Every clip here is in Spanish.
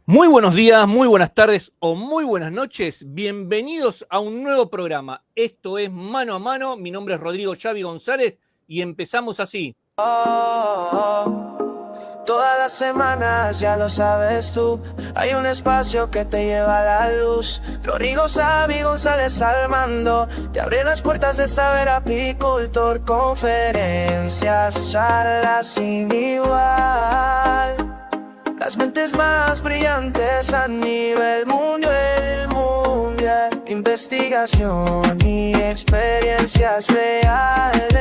Muy buenos días, muy buenas tardes o muy buenas noches. Bienvenidos a un nuevo programa. Esto es Mano a Mano. Mi nombre es Rodrigo Xavi González y empezamos así. Todas las semanas, ya lo sabes tú, hay un espacio que te lleva a la luz. Rodrigo Xavi González al mando, te abre las puertas de saber apicultor. Conferencias, charlas sin igual, las mentes más brillantes a nivel mundial. Investigación y experiencias reales.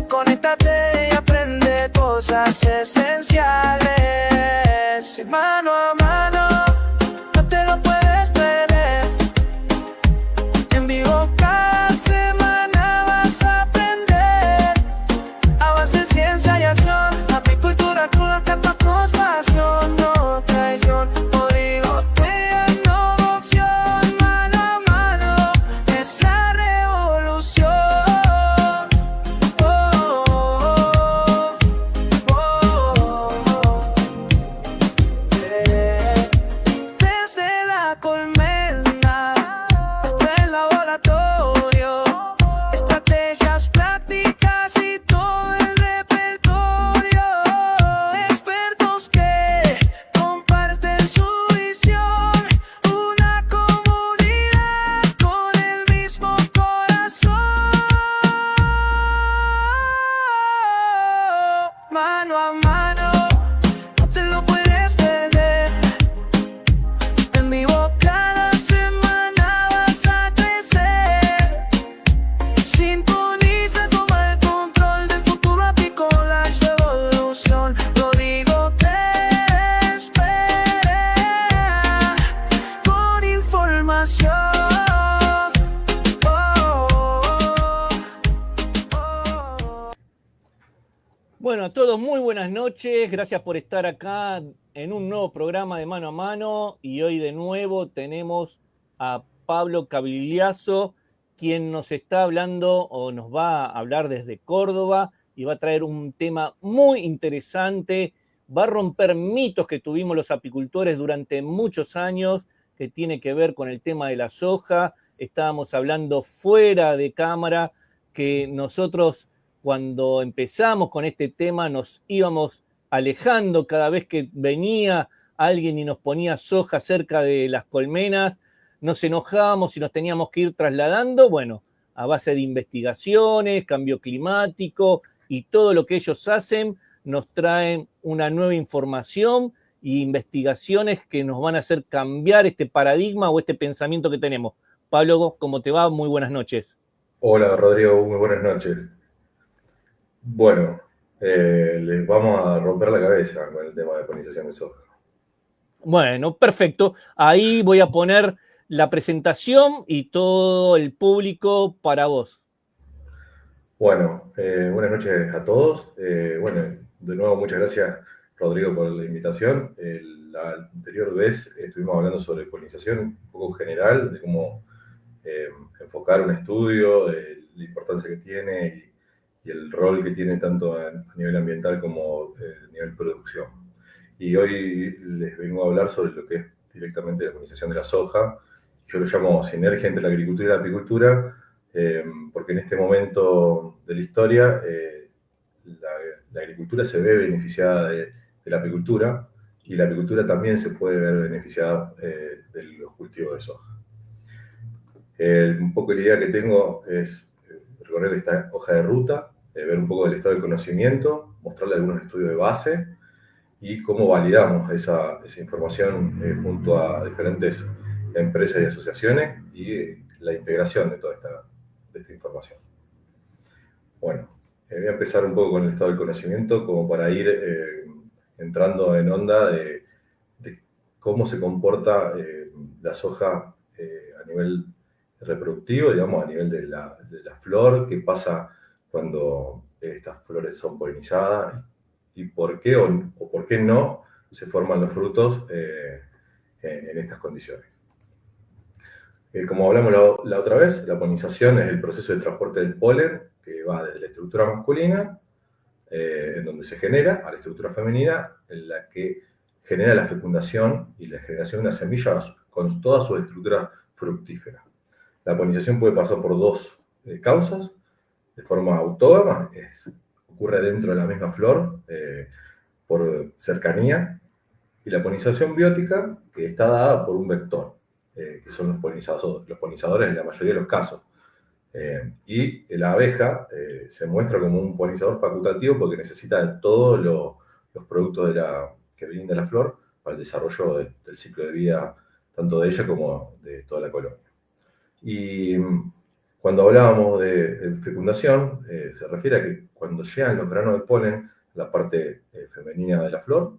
Conéctate y aprende cosas esenciales. Mano a mano, no te lo puedes perder. En vivo cada semana vas a aprender. Avance, ciencia y acción. Apicultura cruda, catapos, pasión, no traición. Rodrigo te no opción. Mano a mano es la revolución. Desde la colmena hasta el laboratorio, estrategias prácticas y todo el repertorio. Expertos que comparten su visión, una comunidad con el mismo corazón. Mano a mano, no te lo puedes perder. En vivo cada semana vas a crecer. Sintoniza, toma el control del futuro apícola y su evolución. Rodrigo te espera con información. Bueno, a todos muy buenas noches. Gracias por estar acá en un nuevo programa de Mano a Mano. Y hoy de nuevo tenemos a Pablo Cavigliazo, quien nos está hablando o nos va a hablar desde Córdoba y va a traer un tema muy interesante. Va a romper mitos que tuvimos los apicultores durante muchos años, que tiene que ver con el tema de la soja. Estábamos hablando fuera de cámara que nosotros, cuando empezamos con este tema, nos íbamos alejando cada vez que venía alguien y nos ponía soja cerca de las colmenas, nos enojábamos y nos teníamos que ir trasladando, bueno, a base de investigaciones, cambio climático y todo lo que ellos hacen, nos traen una nueva información e investigaciones que nos van a hacer cambiar este paradigma o este pensamiento que tenemos. Pablo, ¿cómo te va? Muy buenas noches. Hola Rodrigo, muy buenas noches. Bueno, les vamos a romper la cabeza con el tema de polinización de soja. Bueno, perfecto. Ahí voy a poner la presentación y todo el público para vos. Bueno, buenas noches a todos. Bueno, de nuevo muchas gracias Rodrigo por la invitación. La anterior vez estuvimos hablando sobre polinización un poco general, de cómo enfocar un estudio, de la importancia que tiene y el rol que tiene tanto a nivel ambiental como a nivel producción. Y hoy les vengo a hablar sobre lo que es directamente la polinización de la soja. Yo lo llamo sinergia entre la agricultura y la apicultura, porque en este momento de la historia la agricultura se ve beneficiada de la apicultura y la apicultura también se puede ver beneficiada de los cultivos de soja. Un poco la idea que tengo es recorrer esta hoja de ruta, ver un poco del estado del conocimiento, mostrarle algunos estudios de base y cómo validamos esa información junto a diferentes empresas y asociaciones y la integración de toda esta información. Bueno, voy a empezar un poco con el estado del conocimiento como para ir entrando en onda de cómo se comporta la soja a nivel reproductivo, digamos, a nivel de la flor, qué pasa cuando estas flores son polinizadas y por qué o por qué no se forman los frutos en estas condiciones. Como hablamos la otra vez, la polinización es el proceso de transporte del polen que va desde la estructura masculina, en donde se genera, a la estructura femenina, en la que genera la fecundación y la generación de una semilla con toda su estructura fructífera. La polinización puede pasar por dos causas, de forma autógama, ocurre dentro de la misma flor, por cercanía, y la polinización biótica, que está dada por un vector, que son los polinizadores en la mayoría de los casos. Y la abeja se muestra como un polinizador facultativo porque necesita de todos los productos que vienen de la flor para el desarrollo del ciclo de vida, tanto de ella como de toda la colonia. Y cuando hablábamos de fecundación, se refiere a que cuando llegan los granos de polen, la parte femenina de la flor,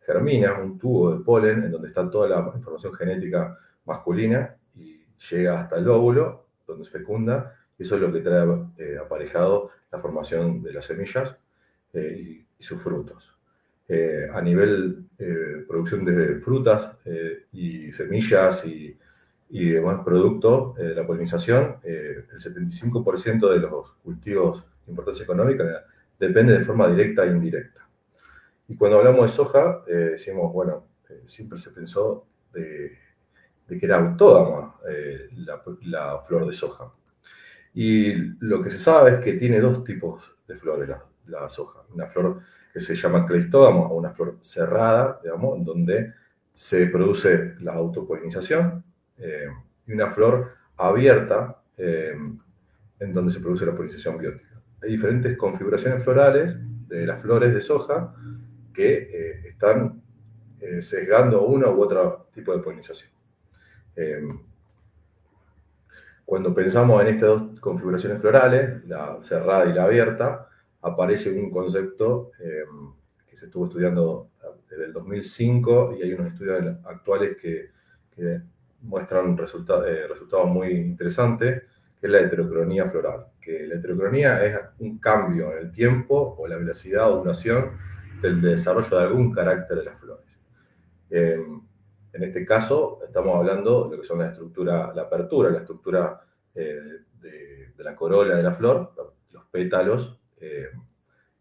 germina un tubo de polen en donde está toda la información genética masculina y llega hasta el óvulo, donde se fecunda, y eso es lo que trae aparejado la formación de las semillas y sus frutos. A nivel producción de frutas y semillas y demás productos de la polinización, el 75% de los cultivos de importancia económica depende de forma directa e indirecta. Y cuando hablamos de soja, decimos, bueno, siempre se pensó de que era autógama la flor de soja. Y lo que se sabe es que tiene dos tipos de flores la soja. Una flor que se llama cleistógamo, o una flor cerrada, digamos, en donde se produce la autopolinización, y una flor abierta, en donde se produce la polinización biótica. Hay diferentes configuraciones florales de las flores de soja que están sesgando uno u otro tipo de polinización. Cuando pensamos en estas dos configuraciones florales, la cerrada y la abierta, aparece un concepto que se estuvo estudiando desde el 2005 y hay unos estudios actuales que muestran resultados muy interesantes, que es la heterocronía floral. Que la heterocronía es un cambio en el tiempo o la velocidad o duración del desarrollo de algún carácter de las flores. En este caso, estamos hablando de lo que son la apertura, la estructura de la corola de la flor, los pétalos,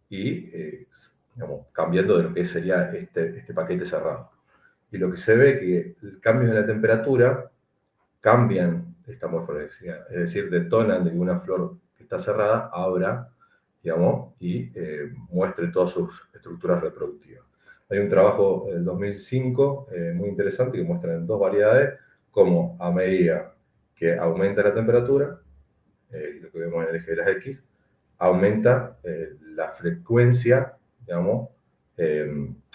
digamos, cambiando de lo que sería este paquete cerrado. Y lo que se ve que cambios en la temperatura cambian esta morfología, es decir, detonan de que una flor que está cerrada abra, digamos, y muestre todas sus estructuras reproductivas. Hay un trabajo del 2005 muy interesante que muestra en dos variedades cómo a medida que aumenta la temperatura, lo que vemos en el eje de las X, aumenta la frecuencia, digamos,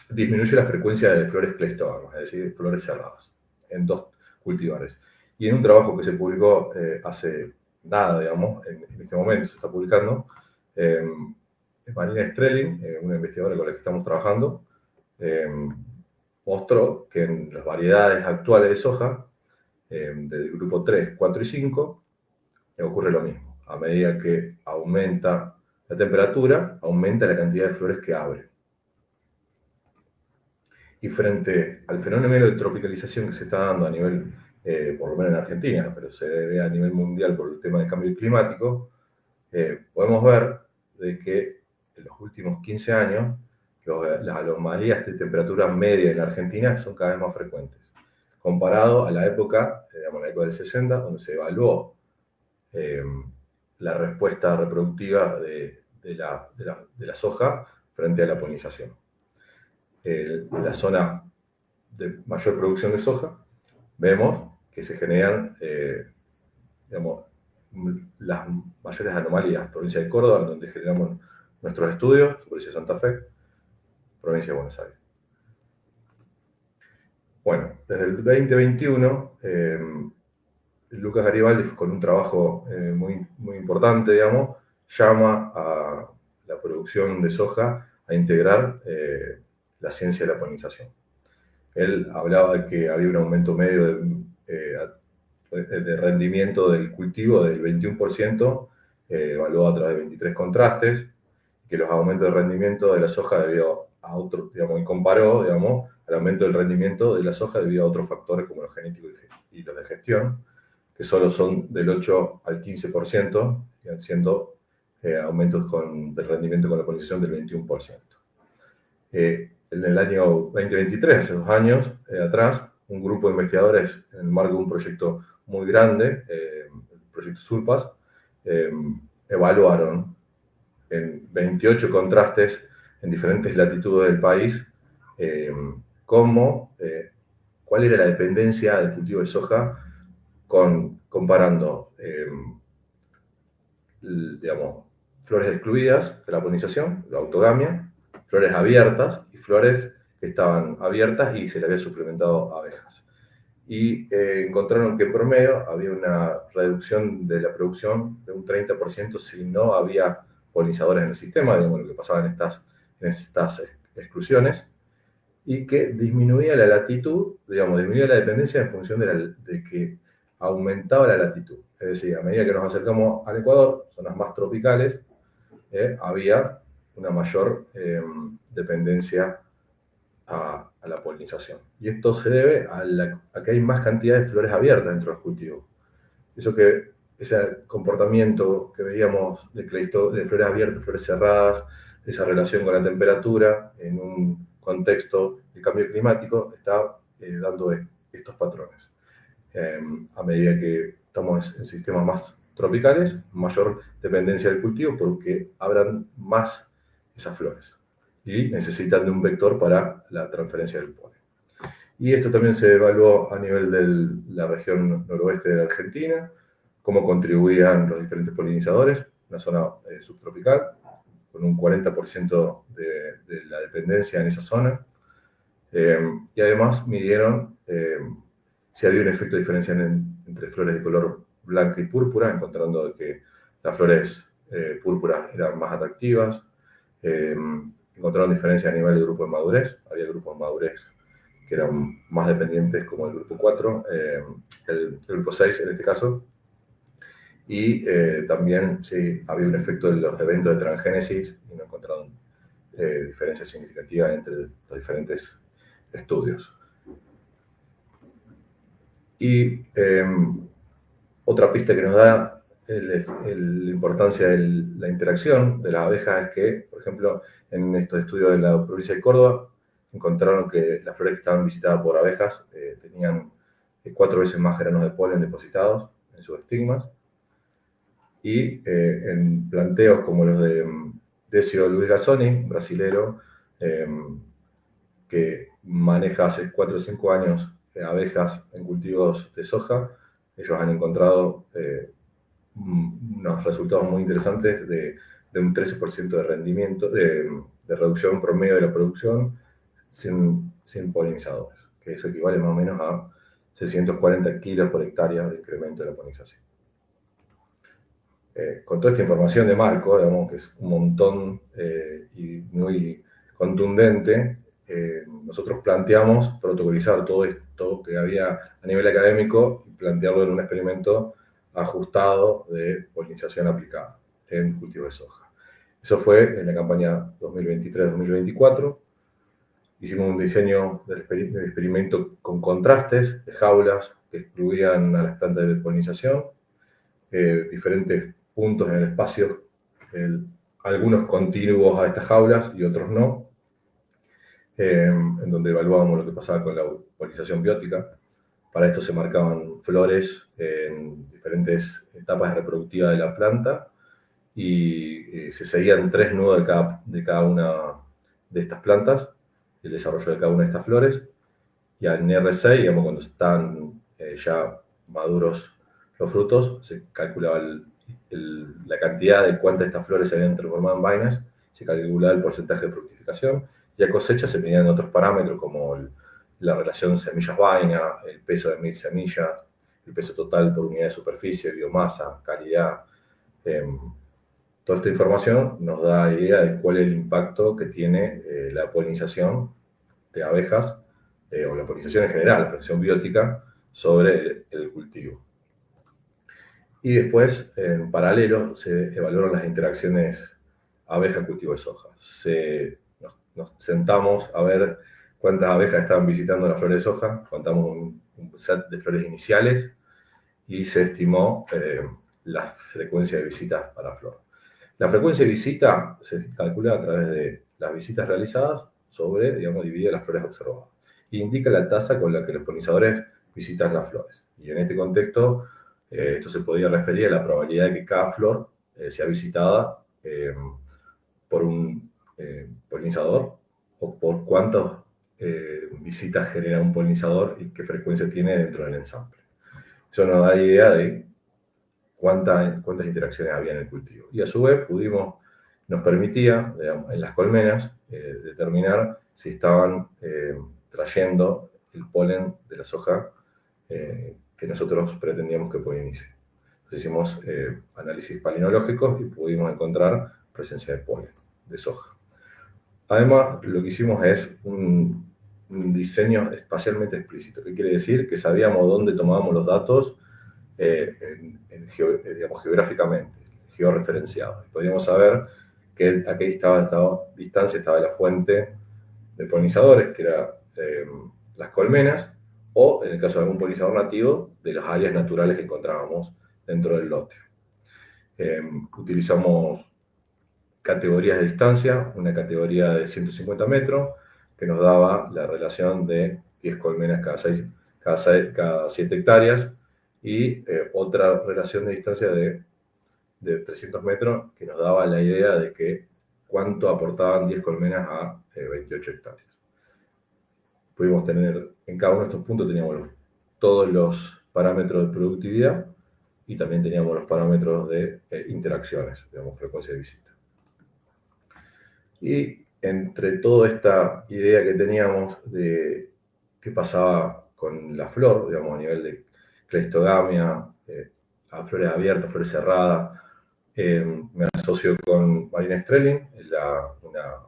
disminuye la frecuencia de flores cleistógamas, es decir, flores cerradas, en dos cultivares. Y en un trabajo que se publicó hace nada, digamos, en este momento se está publicando, Marina Strelin, una investigadora con la que estamos trabajando, mostró que en las variedades actuales de soja, del grupo 3, 4 y 5, ocurre lo mismo. A medida que aumenta la temperatura, aumenta la cantidad de flores que abren. Y frente al fenómeno de tropicalización que se está dando a nivel, por lo menos en Argentina, pero se ve a nivel mundial por el tema del cambio climático, podemos ver de que en los últimos 15 años las anomalías de temperatura media en Argentina son cada vez más frecuentes. Comparado a la época, digamos, la época del 60, donde se evaluó la respuesta reproductiva de la soja frente a la polinización. En la zona de mayor producción de soja, vemos que se generan, digamos, las mayores anomalías. Provincia de Córdoba, donde generamos nuestros estudios, provincia de Santa Fe, provincia de Buenos Aires. Bueno, desde el 2021, Lucas Garibaldi, con un trabajo muy, muy importante, digamos, llama a la producción de soja a integrar la ciencia de la polinización. Él hablaba de que había un aumento medio de rendimiento del cultivo del 21%, evaluado a través de 23 contrastes, que los aumentos de rendimiento de la soja debido a otros, digamos, y comparó, digamos, al aumento del rendimiento de la soja debido a otros factores como los genéticos y los de gestión, que solo son del 8 al 15%, siendo aumentos de rendimiento con la polinización del 21%. en el año 2023, hace 2 años atrás, un grupo de investigadores, en el marco de un proyecto muy grande, el proyecto SURPAS, evaluaron en 28 contrastes en diferentes latitudes del país cuál era la dependencia del cultivo de soja comparando digamos, flores excluidas de la polinización, la autogamia, flores abiertas y flores que estaban abiertas y se le había suplementado abejas. Y encontraron que en promedio había una reducción de la producción de un 30% si no había polinizadores en el sistema, digamos, lo que pasaba en estas exclusiones, y que disminuía la latitud, digamos, disminuía la dependencia en función de que aumentaba la latitud. Es decir, a medida que nos acercamos al Ecuador, zonas más tropicales, había una mayor dependencia a la polinización. Y esto se debe a que hay más cantidad de flores abiertas dentro del cultivo. Ese comportamiento que veíamos de flores abiertas, flores cerradas, esa relación con la temperatura en un contexto de cambio climático, está dando estos patrones. A medida que estamos en sistemas más tropicales, mayor dependencia del cultivo porque habrán más esas flores y necesitan de un vector para la transferencia del polen. Y esto también se evaluó a nivel de la región noroeste de la Argentina, cómo contribuían los diferentes polinizadores, una zona subtropical, con un 40% de la dependencia en esa zona. Y además midieron si había un efecto diferencial entre flores de color blanca y púrpura, encontrando que las flores púrpuras eran más atractivas. Encontraron diferencia a nivel de grupo de madurez. Había grupos de madurez que eran más dependientes, como el grupo 4, el grupo 6 en este caso. Y también sí, había un efecto de los eventos de transgénesis y no encontraron diferencias significativas entre los diferentes estudios. Y otra pista que nos da la importancia de la interacción de las abejas es que, por ejemplo, en estos estudios de la provincia de Córdoba, encontraron que las flores que estaban visitadas por abejas tenían 4 veces más granos de polen depositados en sus estigmas. Y en planteos como los de Decio Luis Gazzoni, brasilero, que maneja hace 4 o 5 años abejas en cultivos de soja, ellos han encontrado unos resultados muy interesantes de un 13% de rendimiento, de reducción promedio de la producción sin polinizadores, que eso equivale más o menos a 640 kilos por hectárea de incremento de la polinización. Con toda esta información de marco, digamos que es un montón y muy contundente, nosotros planteamos protocolizar todo esto que había a nivel académico y plantearlo en un experimento ajustado de polinización aplicada en cultivo de soja. Eso fue en la campaña 2023-2024. Hicimos un diseño del experimento con contrastes de jaulas que excluían a las plantas de polinización, diferentes puntos en el espacio, algunos contiguos a estas jaulas y otros no, en donde evaluábamos lo que pasaba con la polinización biótica. Para esto se marcaban flores en diferentes etapas reproductivas de la planta y se seguían 3 nudos de cada una de estas plantas, el desarrollo de cada una de estas flores, y en R6, digamos, cuando están ya maduros los frutos, se calculaba la cantidad de cuántas de estas flores se habían transformado en vainas, se calculaba el porcentaje de fructificación, y a cosecha se medían otros parámetros como la relación semillas-vaina, el peso de 1000 semillas, el peso total por unidad de superficie, biomasa, calidad. Toda esta información nos da idea de cuál es el impacto que tiene la polinización de abejas, o la polinización en general, la polinización biótica, sobre el cultivo. Y después, en paralelo, se evaluaron las interacciones abeja-cultivo de soja. Nos sentamos a ver cuántas abejas estaban visitando las flores de soja, contamos un set de flores iniciales y se estimó la frecuencia de visitas para flor. La frecuencia de visita se calcula a través de las visitas realizadas sobre, digamos, divide las flores observadas. Y indica la tasa con la que los polinizadores visitan las flores. Y en este contexto, esto se podía referir a la probabilidad de que cada flor sea visitada por un polinizador, o por cuántas visitas genera un polinizador y qué frecuencia tiene dentro del ensamble. Eso nos da idea de cuántas interacciones había en el cultivo. Y a su vez nos permitía, digamos, en las colmenas, determinar si estaban trayendo el polen de la soja que nosotros pretendíamos que polinice. Entonces hicimos análisis palinológicos y pudimos encontrar presencia de polen de soja. Además, lo que hicimos es un diseño espacialmente explícito. ¿Qué quiere decir? Que sabíamos dónde tomábamos los datos digamos, geográficamente, georreferenciados. Podíamos saber que a qué distancia estaba la fuente de polinizadores, que era las colmenas, o, en el caso de algún polinizador nativo, de las áreas naturales que encontrábamos dentro del lote. Utilizamos categorías de distancia, una categoría de 150 metros, que nos daba la relación de 10 colmenas cada 7 hectáreas, y otra relación de distancia de 300 metros, que nos daba la idea de que cuánto aportaban 10 colmenas a 28 hectáreas. Pudimos tener, en cada uno de estos puntos teníamos todos los parámetros de productividad, y también teníamos los parámetros de interacciones, digamos, frecuencia de visita. Y entre toda esta idea que teníamos de qué pasaba con la flor, digamos, a nivel de cleistogamia, a flores abiertas, flores cerradas, me asocio con Marina Strelin, una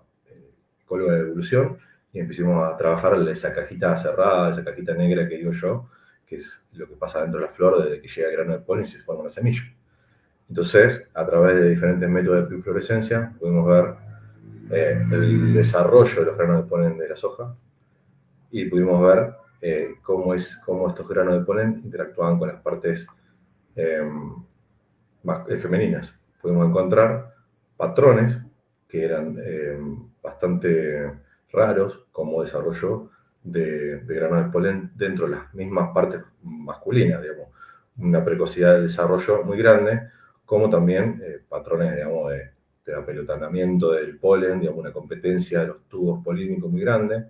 ecóloga de evolución, y empezamos a trabajar esa cajita cerrada, esa cajita negra que digo yo, que es lo que pasa dentro de la flor desde que llega el grano de polen y se forma una semilla. Entonces, a través de diferentes métodos de inflorescencia, pudimos ver el desarrollo de los granos de polen de la soja, y pudimos ver cómo estos granos de polen interactuaban con las partes femeninas. Pudimos encontrar patrones que eran bastante raros, como desarrollo de granos de polen dentro de las mismas partes masculinas, digamos, una precocidad del desarrollo muy grande, como también patrones, digamos, de apelotamiento del polen, digamos, una competencia de los tubos polínicos muy grande,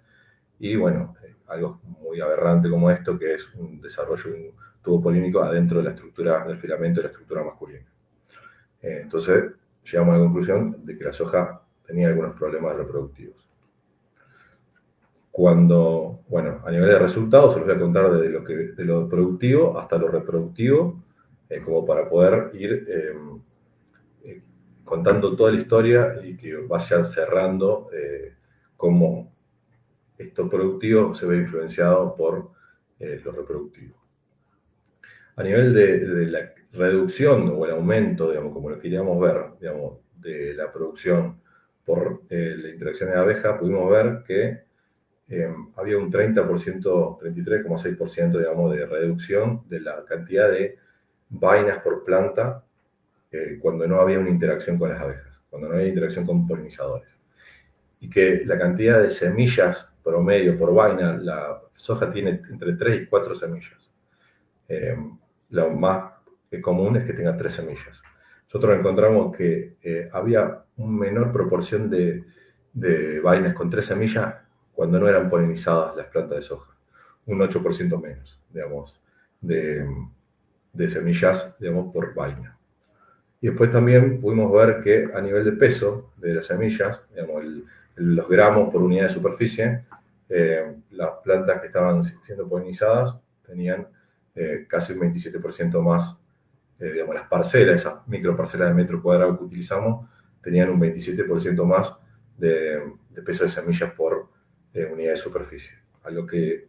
y bueno, algo muy aberrante como esto, que es un desarrollo de un tubo polínico adentro de la estructura del filamento de la estructura masculina. Entonces, llegamos a la conclusión de que la soja tenía algunos problemas reproductivos. Bueno, a nivel de resultados, se los voy a contar desde lo productivo hasta lo reproductivo, como para poder ir contando toda la historia y que vayan cerrando cómo esto productivo se ve influenciado por lo reproductivo. A nivel de la reducción o el aumento, digamos, como lo queríamos ver, digamos, de la producción por la interacción de abeja, pudimos ver que había un 30%, 33,6%, digamos, de reducción de la cantidad de vainas por planta cuando no había una interacción con las abejas, cuando no había interacción con polinizadores. Y que la cantidad de semillas promedio por vaina, la soja tiene entre 3 y 4 semillas. Lo más común es que tenga 3 semillas. Nosotros encontramos que había una menor proporción de vainas con 3 semillas cuando no eran polinizadas las plantas de soja. Un 8% menos, digamos, de semillas, digamos, por vaina. Y después también pudimos ver que a nivel de peso de las semillas, digamos, los gramos por unidad de superficie, las plantas que estaban siendo polinizadas tenían casi un 27% más, digamos, las parcelas, esas microparcelas de metro cuadrado que utilizamos, tenían un 27% más de peso de semillas por unidad de superficie. Algo ¿qué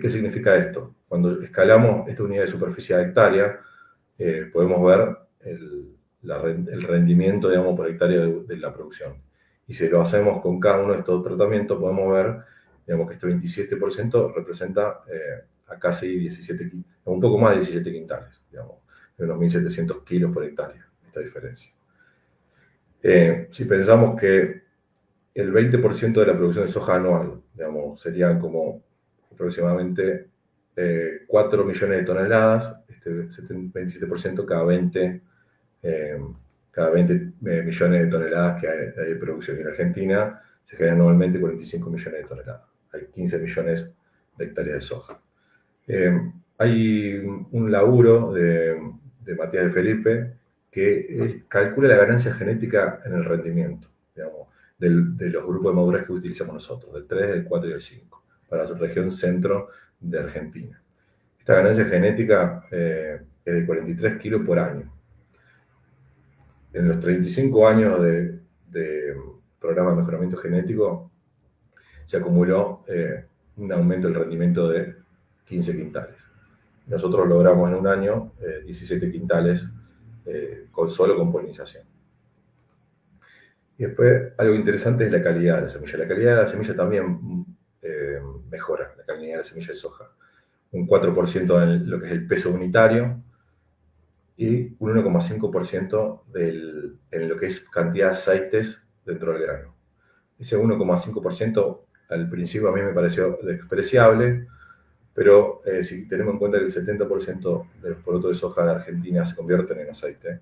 significa esto? Cuando escalamos esta unidad de superficie a hectárea, podemos ver el rendimiento, digamos, por hectárea de la producción. Y si lo hacemos con cada uno de estos tratamientos, podemos ver, digamos, que este 27% representa a casi 17, un poco más de 17 quintales, digamos, de unos 1.700 kilos por hectárea, esta diferencia. Si pensamos que el 20% de la producción de soja anual, digamos, serían como aproximadamente 4 millones de toneladas, 27% cada 20 millones de toneladas que hay de producción. Y en Argentina se generan anualmente 45 millones de toneladas. Hay 15 millones de hectáreas de soja. Hay un laburo de Matías de Felipe que calcula la ganancia genética en el rendimiento, digamos, de los grupos de madurez que utilizamos nosotros, del 3, del 4 y del 5, para la región centro de Argentina. Esta ganancia genética es de 43 kilos por año. En los 35 años de programa de mejoramiento genético se acumuló un aumento del rendimiento de 15 quintales. Nosotros logramos en un año 17 quintales solo con polinización. Y después, algo interesante es la calidad de la semilla. La calidad de la semilla también mejora, la calidad de la semilla de soja. Un 4% en lo que es el peso unitario y un 1,5% en lo que es cantidad de aceites dentro del grano. Ese 1,5% al principio a mí me pareció despreciable, pero si tenemos en cuenta que el 70% de los porotos de soja de Argentina se convierten en aceite,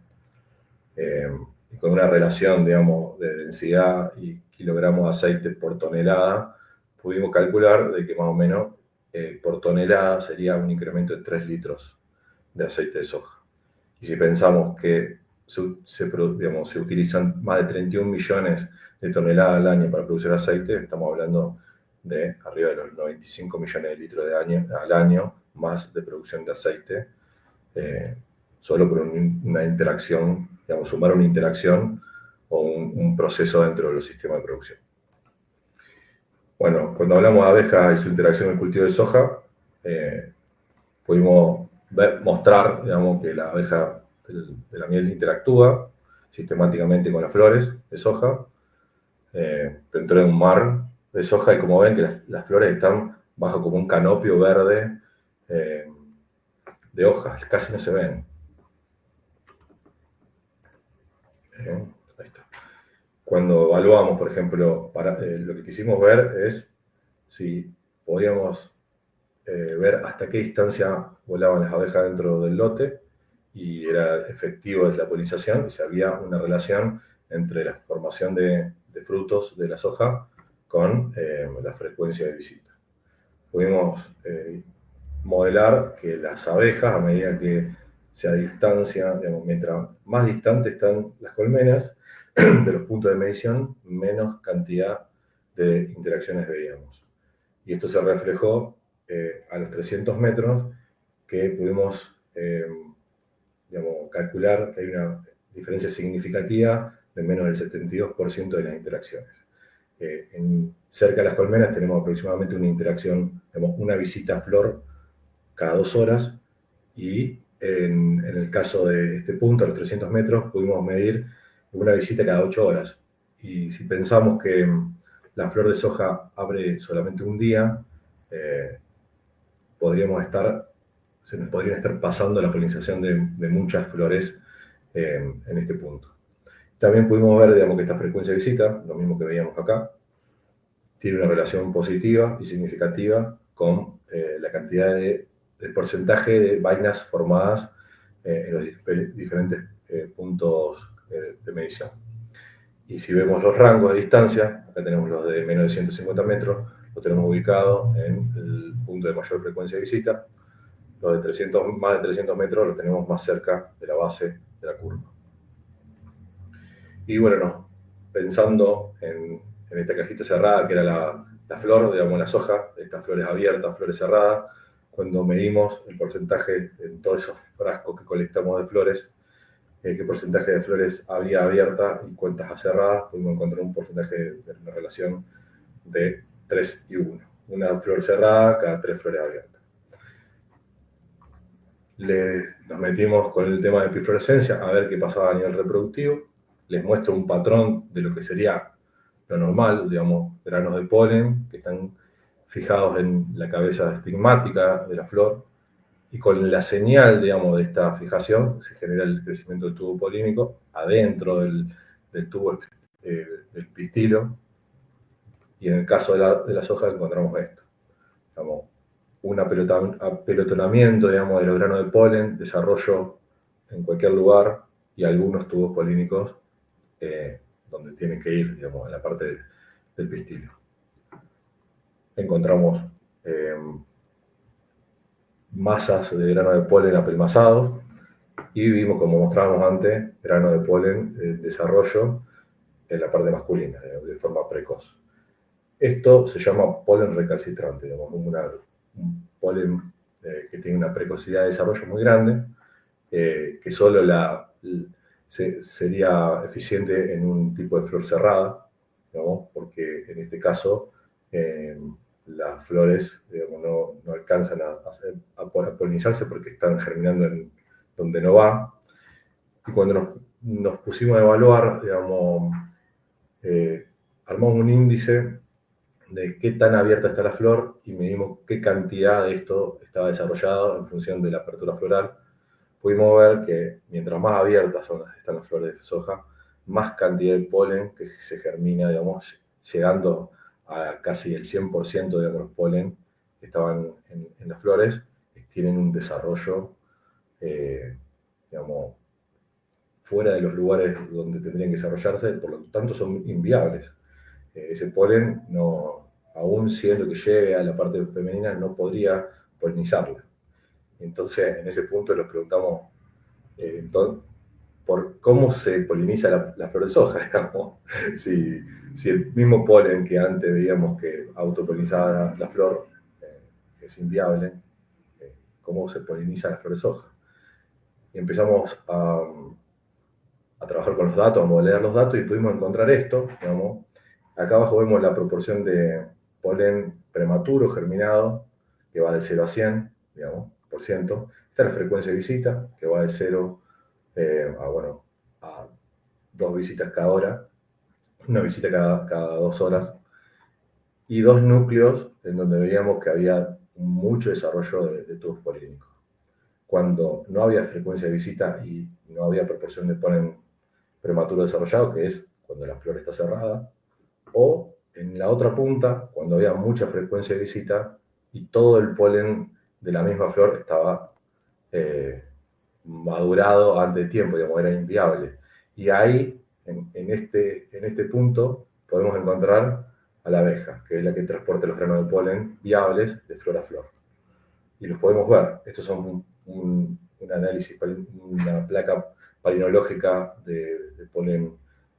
y con una relación, digamos, de densidad y kilogramos de aceite por tonelada, pudimos calcular de que más o menos por tonelada sería un incremento de 3 litros de aceite de soja. Y si pensamos que se utilizan más de 31 millones de toneladas al año para producir aceite, estamos hablando de arriba de los 95 millones de litros al año, más de producción de aceite, solo por una interacción, digamos, sumar una interacción o un proceso dentro de los sistemas de producción. Bueno, cuando hablamos de abejas y su interacción en el cultivo de soja, pudimos mostrar, digamos, que la abeja de la miel interactúa sistemáticamente con las flores de soja dentro de un mar de soja, y como ven que las flores están bajo como un canopio verde de hojas, casi no se ven. Ahí está. Cuando evaluamos, por ejemplo, lo que quisimos ver es si podíamos ver hasta qué distancia volaban las abejas dentro del lote y era efectivo la polinización, y si había una relación entre la formación de frutos de la soja con la frecuencia de visita. Pudimos modelar que las abejas, a medida que se distancian, digamos, mientras más distantes están las colmenas de los puntos de medición, menos cantidad de interacciones veíamos. Y esto se reflejó a los 300 metros, que pudimos calcular que hay una diferencia significativa de menos del 72% de las interacciones. Cerca de las colmenas tenemos aproximadamente una interacción, una visita a flor cada 2 horas, y en el caso de este punto, a los 300 metros, pudimos medir una visita cada 8 horas. Y si pensamos que la flor de soja abre solamente un día, se nos podrían estar pasando la polinización de muchas flores en este punto. También pudimos ver, digamos, que esta frecuencia de visita, lo mismo que veíamos acá, tiene una relación positiva y significativa con la cantidad del porcentaje de vainas formadas en los diferentes puntos de medición. Y si vemos los rangos de distancia, acá tenemos los de menos de 150 metros, los tenemos ubicados en el punto de mayor frecuencia de visita. Los de más de 300 metros los tenemos más cerca de la base de la curva. Y bueno, pensando en esta cajita cerrada que era la flor, digamos, la soja, estas flores abiertas, flores cerradas, cuando medimos el porcentaje en todos esos frascos que colectamos de flores, qué porcentaje de flores había abierta y cuántas cerradas, pudimos encontrar un porcentaje de una relación de 3 y 1. Una flor cerrada cada 3 flores abiertas. Nos metimos con el tema de epiflorescencia a ver qué pasaba a nivel reproductivo. Les muestro un patrón de lo que sería lo normal, digamos, granos de polen que están fijados en la cabeza estigmática de la flor, y con la señal, digamos, de esta fijación se genera el crecimiento del tubo polínico adentro del tubo del pistilo, y en el caso de la soja encontramos esto. Digamos, un apelotonamiento, digamos, de los granos de polen, desarrollo en cualquier lugar y algunos tubos polínicos donde tienen que ir, digamos, en la parte del pistilo. Encontramos masas de grano de polen apelmazados y vimos, como mostrábamos antes, grano de polen en desarrollo en la parte masculina, de forma precoz. Esto se llama polen recalcitrante, digamos, un polen que tiene una precocidad de desarrollo muy grande, que solo sería eficiente en un tipo de flor cerrada, digamos, porque en este caso las flores, digamos, no alcanzan a polinizarse porque están germinando en donde no va. Y cuando nos pusimos a evaluar, digamos, armamos un índice de qué tan abierta está la flor y medimos qué cantidad de esto estaba desarrollado en función de la apertura floral. Pudimos ver que mientras más abiertas están las flores de soja, más cantidad de polen que se germina, digamos, llegando a casi el 100% de los polen que estaban en las flores, tienen un desarrollo, digamos, fuera de los lugares donde tendrían que desarrollarse, por lo tanto son inviables. Ese polen, aún siendo que llegue a la parte femenina, no podría polinizarla. Entonces, en ese punto nos preguntamos por cómo se poliniza la flor de soja, digamos. Si el mismo polen que antes veíamos que autopolinizaba la flor es inviable, ¿cómo se poliniza la flor de soja? Y empezamos a trabajar con los datos, a modelar los datos y pudimos encontrar esto, digamos. Acá abajo vemos la proporción de polen prematuro germinado, que va de 0 a 100, digamos, por ciento. Esta es la frecuencia de visita, que va de 0 a 2 visitas cada hora, una visita cada 2 horas, y 2 núcleos en donde veíamos que había mucho desarrollo de tubos polínicos. Cuando no había frecuencia de visita y no había proporción de polen prematuro desarrollado, que es cuando la flor está cerrada, o en la otra punta, cuando había mucha frecuencia de visita y todo el polen de la misma flor estaba madurado antes de tiempo, digamos, era inviable. Y ahí, en este punto, podemos encontrar a la abeja, que es la que transporta los granos de polen viables de flor a flor. Y los podemos ver. Estos son un análisis, una placa palinológica de polen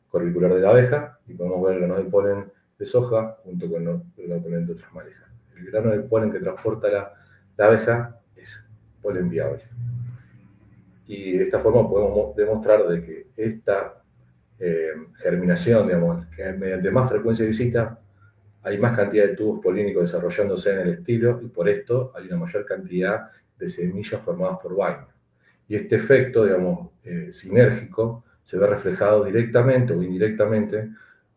corbicular de la abeja, y podemos ver el grano de polen de soja junto con el polen de otras marejas. El grano de polen que transporta la abeja es polen viable. Y de esta forma podemos demostrar de que esta germinación, digamos, que mediante más frecuencia de visita, hay más cantidad de tubos polínicos desarrollándose en el estilo y por esto hay una mayor cantidad de semillas formadas por vaina. Y este efecto, digamos, sinérgico, se ve reflejado directamente o indirectamente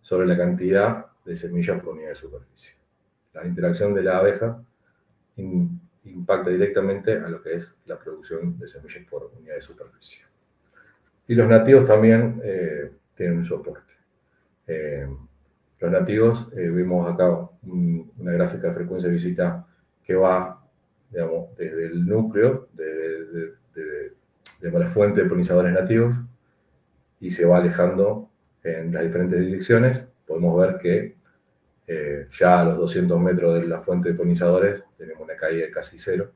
sobre la cantidad de semillas por unidad de superficie. La interacción de la abeja impacta directamente a lo que es la producción de semillas por unidad de superficie. Y los nativos también tienen un soporte. Los nativos, vemos acá una gráfica de frecuencia de visita que va, digamos, desde el núcleo de la fuente de polinizadores nativos y se va alejando en las diferentes direcciones. Podemos ver que ya a los 200 metros de la fuente de polinizadores tenemos una caída de casi cero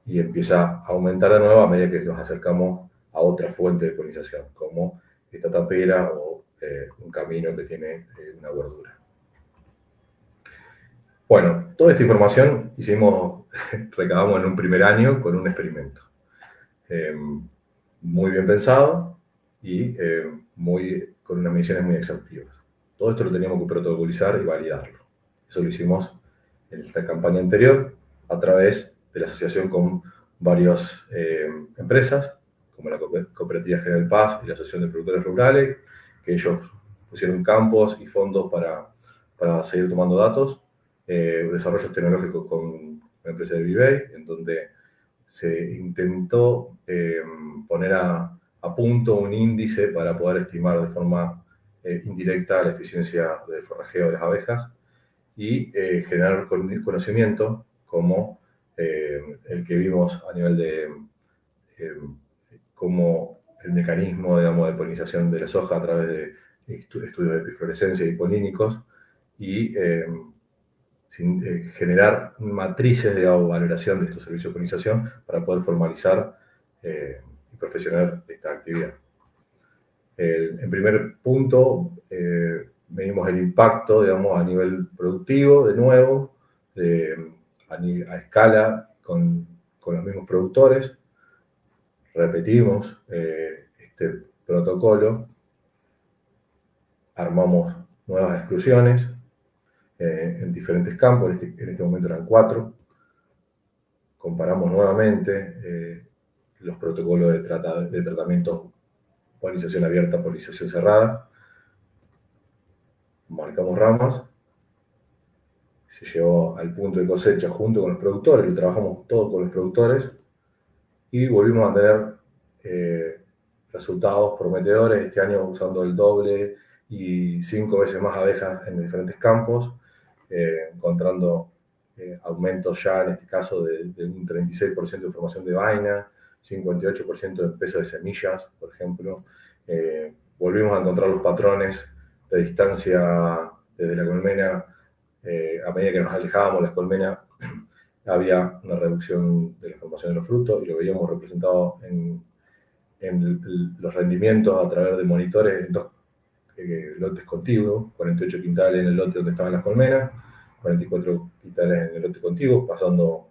y empieza a aumentar de nuevo a medida que nos acercamos a otra fuente de polinización, como esta tapera o un camino que tiene una bordura. Bueno, toda esta información recabamos en un primer año con un experimento. Muy bien pensado y con unas mediciones muy exhaustivas. Todo esto lo teníamos que protocolizar y validarlo. Eso lo hicimos en esta campaña anterior a través de la asociación con varias empresas, como la Cooperativa General Paz y la Asociación de Productores Rurales, que ellos pusieron campos y fondos para seguir tomando datos, desarrollos tecnológicos con la empresa de Vivey, en donde se intentó poner a punto un índice para poder estimar de forma indirecta la eficiencia del forrajeo de las abejas, y generar conocimiento como el que vimos a nivel de como el mecanismo, digamos, de polinización de la soja a través de estudios de epiflorescencia y polínicos, y generar matrices de valoración de estos servicios de polinización para poder formalizar y profesionalizar esta actividad. En primer punto, medimos el impacto, digamos, a nivel productivo, de nuevo, a escala con los mismos productores. Repetimos este protocolo, armamos nuevas exclusiones en diferentes campos, en este momento eran 4. Comparamos nuevamente los protocolos de tratamiento, polinización abierta, polinización cerrada. Marcamos ramas, se llevó al punto de cosecha junto con los productores, lo trabajamos todo con los productores y volvimos a tener resultados prometedores, este año usando el doble y 5 veces más abejas en diferentes campos, encontrando aumentos ya en este caso de un 36% de formación de vaina, 58% de peso de semillas, por ejemplo. Volvimos a encontrar los patrones de distancia desde la colmena. A medida que nos alejábamos de las colmenas, había una reducción de la formación de los frutos y lo veíamos representado en los rendimientos a través de monitores en 2 lotes contiguos, 48 quintales en el lote donde estaban las colmenas, 44 quintales en el lote contiguo, pasando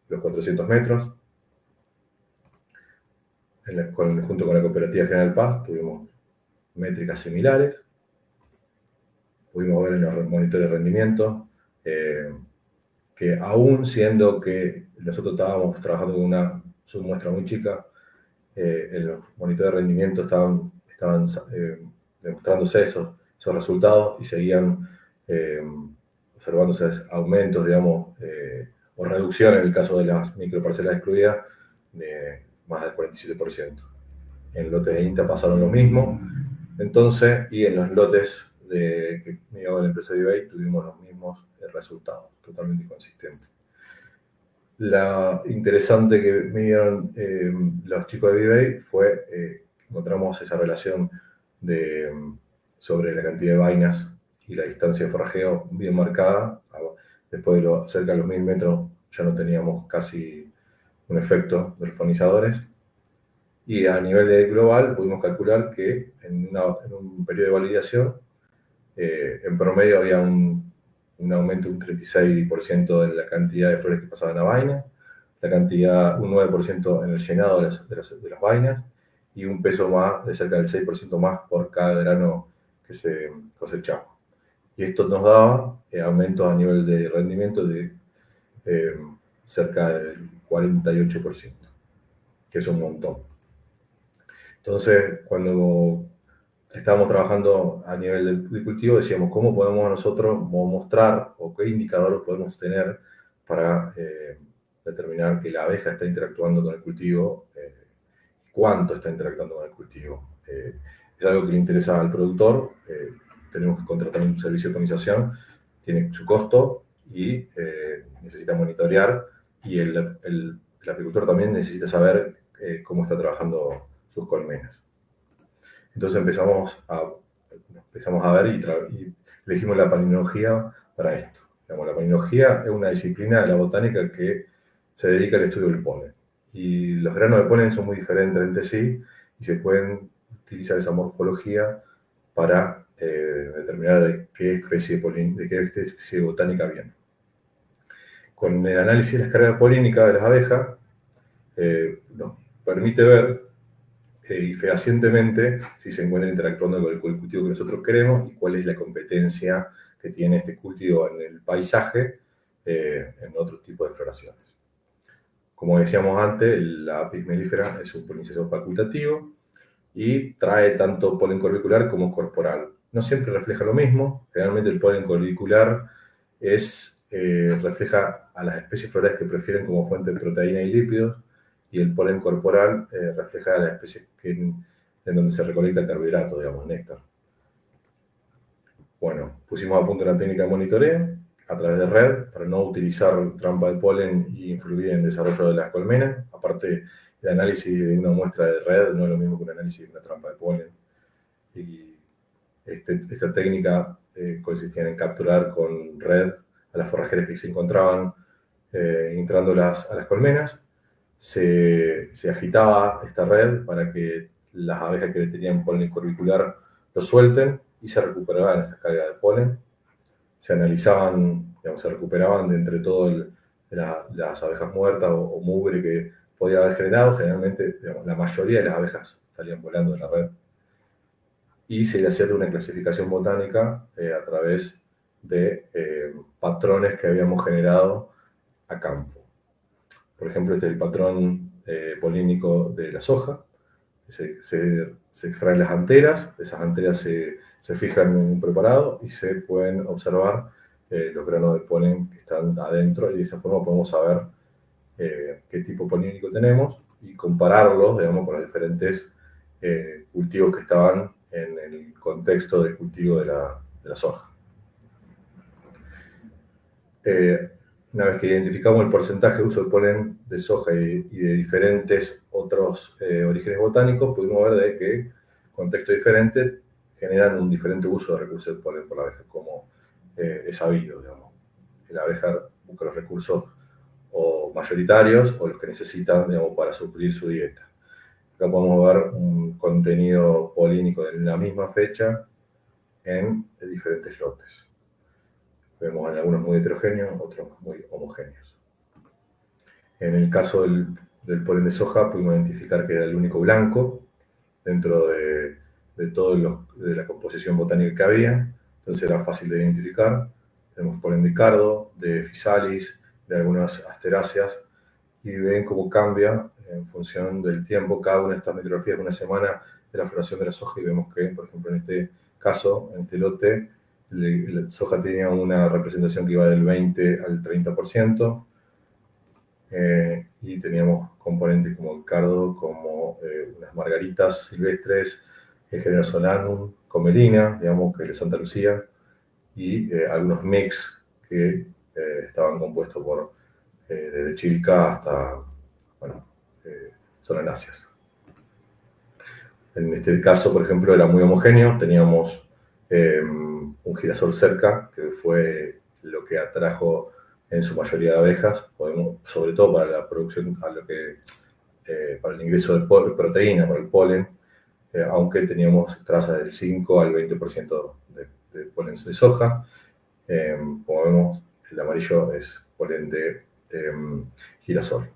los 400 metros. Junto con la Cooperativa General Paz tuvimos métricas similares. Pudimos ver en los monitores de rendimiento que aún siendo que nosotros estábamos trabajando con una submuestra muy chica, en los monitores de rendimiento estaban demostrándose esos resultados y seguían observándose aumentos, digamos, o reducción en el caso de las microparcelas excluidas de más del 47%. En lotes de INTA pasaron lo mismo, entonces, y en los lotes que midieron la empresa VBA tuvimos los mismos resultados, totalmente consistentes. La interesante que midieron los chicos de VBA fue encontramos esa relación sobre la cantidad de vainas y la distancia de forrajeo bien marcada. Después de cerca de los 1000 metros ya no teníamos casi un efecto de los polinizadores. Y a nivel global pudimos calcular que en un periodo de validación, en promedio había un aumento de un 36% de la cantidad de flores que pasaban a vaina, un 9% en el llenado de las vainas, y un peso más de cerca del 6% más por cada grano que se cosechaba. Y esto nos daba aumentos a nivel de rendimiento de cerca del 48%, que es un montón. Entonces, cuando estábamos trabajando a nivel de cultivo, decíamos, ¿cómo podemos nosotros mostrar o qué indicador podemos tener para determinar que la abeja está interactuando con el cultivo, cuánto está interactuando con el cultivo? Es algo que le interesa al productor, tenemos que contratar un servicio de polinización, tiene su costo y necesita monitorear, y el apicultor también necesita saber cómo está trabajando sus colmenas. Entonces empezamos a ver y elegimos la palinología para esto. Digamos, la palinología es una disciplina de la botánica que se dedica al estudio del polen. Y los granos de polen son muy diferentes entre sí y se pueden utilizar esa morfología para determinar de qué especie de botánica viene. Con el análisis de las cargas polínicas de las abejas, nos permite ver y fehacientemente si se encuentra interactuando con el cultivo que nosotros queremos y cuál es la competencia que tiene este cultivo en el paisaje en otros tipos de floraciones. Como decíamos antes, la Apis mellifera es un polinizador facultativo y trae tanto polen corbicular como corporal. No siempre refleja lo mismo, generalmente el polen corbicular refleja a las especies florales que prefieren como fuente de proteína y lípidos, y el polen corporal refleja a las especies en donde se recolecta carbohidratos, digamos, néctar. Bueno, pusimos a punto una técnica de monitoreo a través de red para no utilizar trampa de polen y influir en el desarrollo de las colmenas. Aparte, el análisis de una muestra de red no es lo mismo que un análisis de una trampa de polen. Y esta técnica consistía en capturar con red a las forrajeras que se encontraban entrando a las colmenas. Se agitaba esta red para que las abejas que tenían polen corbicular lo suelten y se recuperaban esas cargas de polen. Se analizaban, digamos, se recuperaban de entre todo las abejas muertas o mugre que podía haber generado. Generalmente, digamos, la mayoría de las abejas salían volando de la red. Y se le hacía una clasificación botánica a través de patrones que habíamos generado a campo. Por ejemplo, este es el patrón polínico de la soja. Se extraen las anteras, esas anteras se fijan en un preparado y se pueden observar los granos de polen que están adentro, y de esa forma podemos saber qué tipo polínico tenemos y compararlos, digamos, con los diferentes cultivos que estaban en el contexto de cultivo de la soja. Una vez que identificamos el porcentaje de uso de polen de soja y de diferentes otros orígenes botánicos, pudimos ver de que contextos diferentes generan un diferente uso de recursos de polen por la abeja, como es sabido, digamos. La abeja busca los recursos o mayoritarios o los que necesitan, digamos, para suplir su dieta. Acá podemos ver un contenido polínico de la misma fecha en diferentes lotes. Vemos en algunos muy heterogéneos, otros muy homogéneos. En el caso del polen de soja pudimos identificar que era el único blanco dentro de de la composición botánica que había, entonces era fácil de identificar. Tenemos polen de cardo, de physalis, de algunas asteráceas, y ven cómo cambia en función del tiempo cada una de estas meteorologías de una semana de la floración de la soja, y vemos que, por ejemplo, en este caso, en este lote, la soja tenía una representación que iba del 20 al 30%, y teníamos componentes como el cardo, como unas margaritas silvestres, el género Solanum, Comelina, digamos, que es de Santa Lucía, y algunos mix que estaban compuestos por desde Chilca hasta, bueno, solanáceas. En este caso, por ejemplo, era muy homogéneo. Teníamos un girasol cerca, que fue lo que atrajo en su mayoría de abejas, sobre todo para la producción, para el ingreso de proteína, para el polen, aunque teníamos trazas del 5 al 20% de polen de soja. Como vemos, el amarillo es polen de girasol.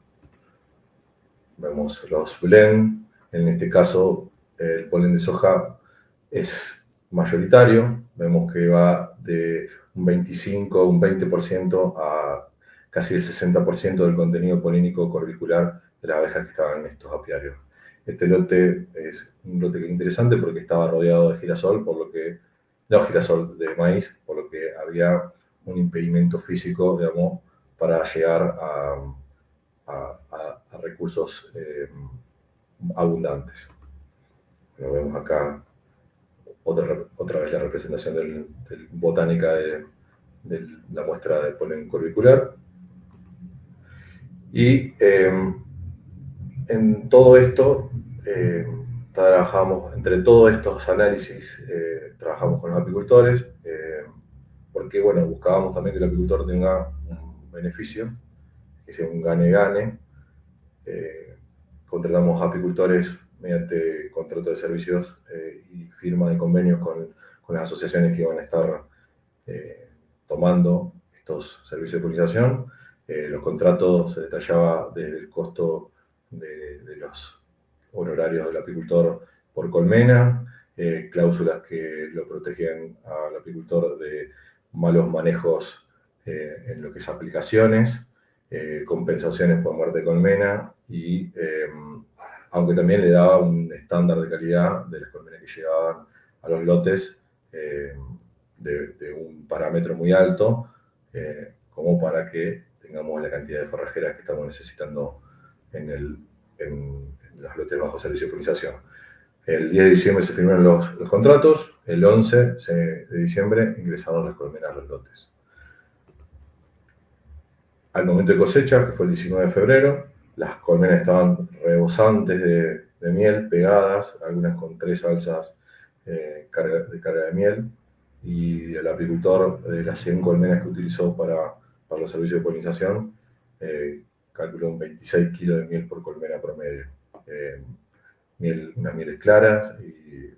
Vemos los blend. En este caso, el polen de soja es mayoritario. Vemos que va de un 25 o un 20% a casi el 60% del contenido polínico corbicular de las abejas que estaban en estos apiarios. Este lote es un lote interesante porque estaba rodeado de girasol, girasol de maíz, por lo que había un impedimento físico, digamos, para llegar a recursos abundantes. Lo vemos acá otra vez la representación del botánica de la muestra de polen corbicular. Y en todo esto, entre todos estos análisis, trabajamos con los apicultores, porque, bueno, buscábamos también que el apicultor tenga un beneficio, que sea un gane-gane. Contratamos apicultores mediante contrato de servicios y firma de convenios con las asociaciones que van a estar tomando estos servicios de polinización. Los contratos se detallaba desde el costo de los honorarios del apicultor por colmena, cláusulas que lo protegen al apicultor de malos manejos en lo que es aplicaciones, compensaciones por muerte de colmena, y aunque también le daba un estándar de calidad de las colmenas que llegaban a los lotes de un parámetro muy alto, como para que tengamos la cantidad de forrajeras que estamos necesitando en los lotes bajo servicio de polinización. El 10 de diciembre se firmaron los contratos, el 11 de diciembre ingresaron las colmenas a los lotes. Al momento de cosecha, que fue el 19 de febrero, las colmenas estaban rebosantes de miel, pegadas, algunas con 3 alzas de carga de miel, y el apicultor de las 100 colmenas que utilizó para los servicios de polinización calculó un 26 kilos de miel por colmena promedio. Unas mieles claras, y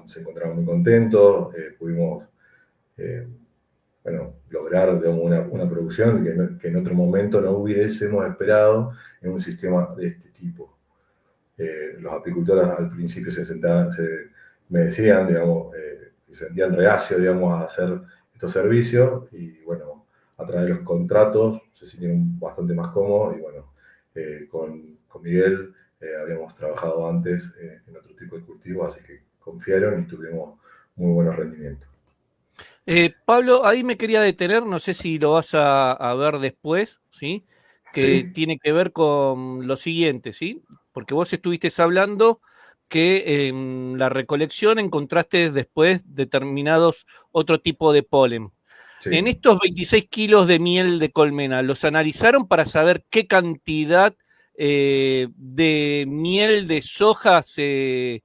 se encontraban muy contentos, pudimos lograr, digamos, una producción que en otro momento no hubiésemos esperado en un sistema de este tipo. Los apicultores al principio me decían, digamos, que se sentían reacios, digamos, a hacer estos servicios, y bueno, a través de los contratos se sintieron bastante más cómodos, y bueno, con Miguel habíamos trabajado antes en otro tipo de cultivos, así que confiaron y tuvimos muy buenos rendimientos. Pablo, ahí me quería detener, no sé si lo vas a ver después, ¿sí? Que Sí. tiene que ver con lo siguiente, ¿sí? Porque vos estuviste hablando que en la recolección encontraste después determinados otro tipo de polen. Sí. En estos 26 kilos de miel de colmena, ¿los analizaron para saber qué cantidad de miel de soja se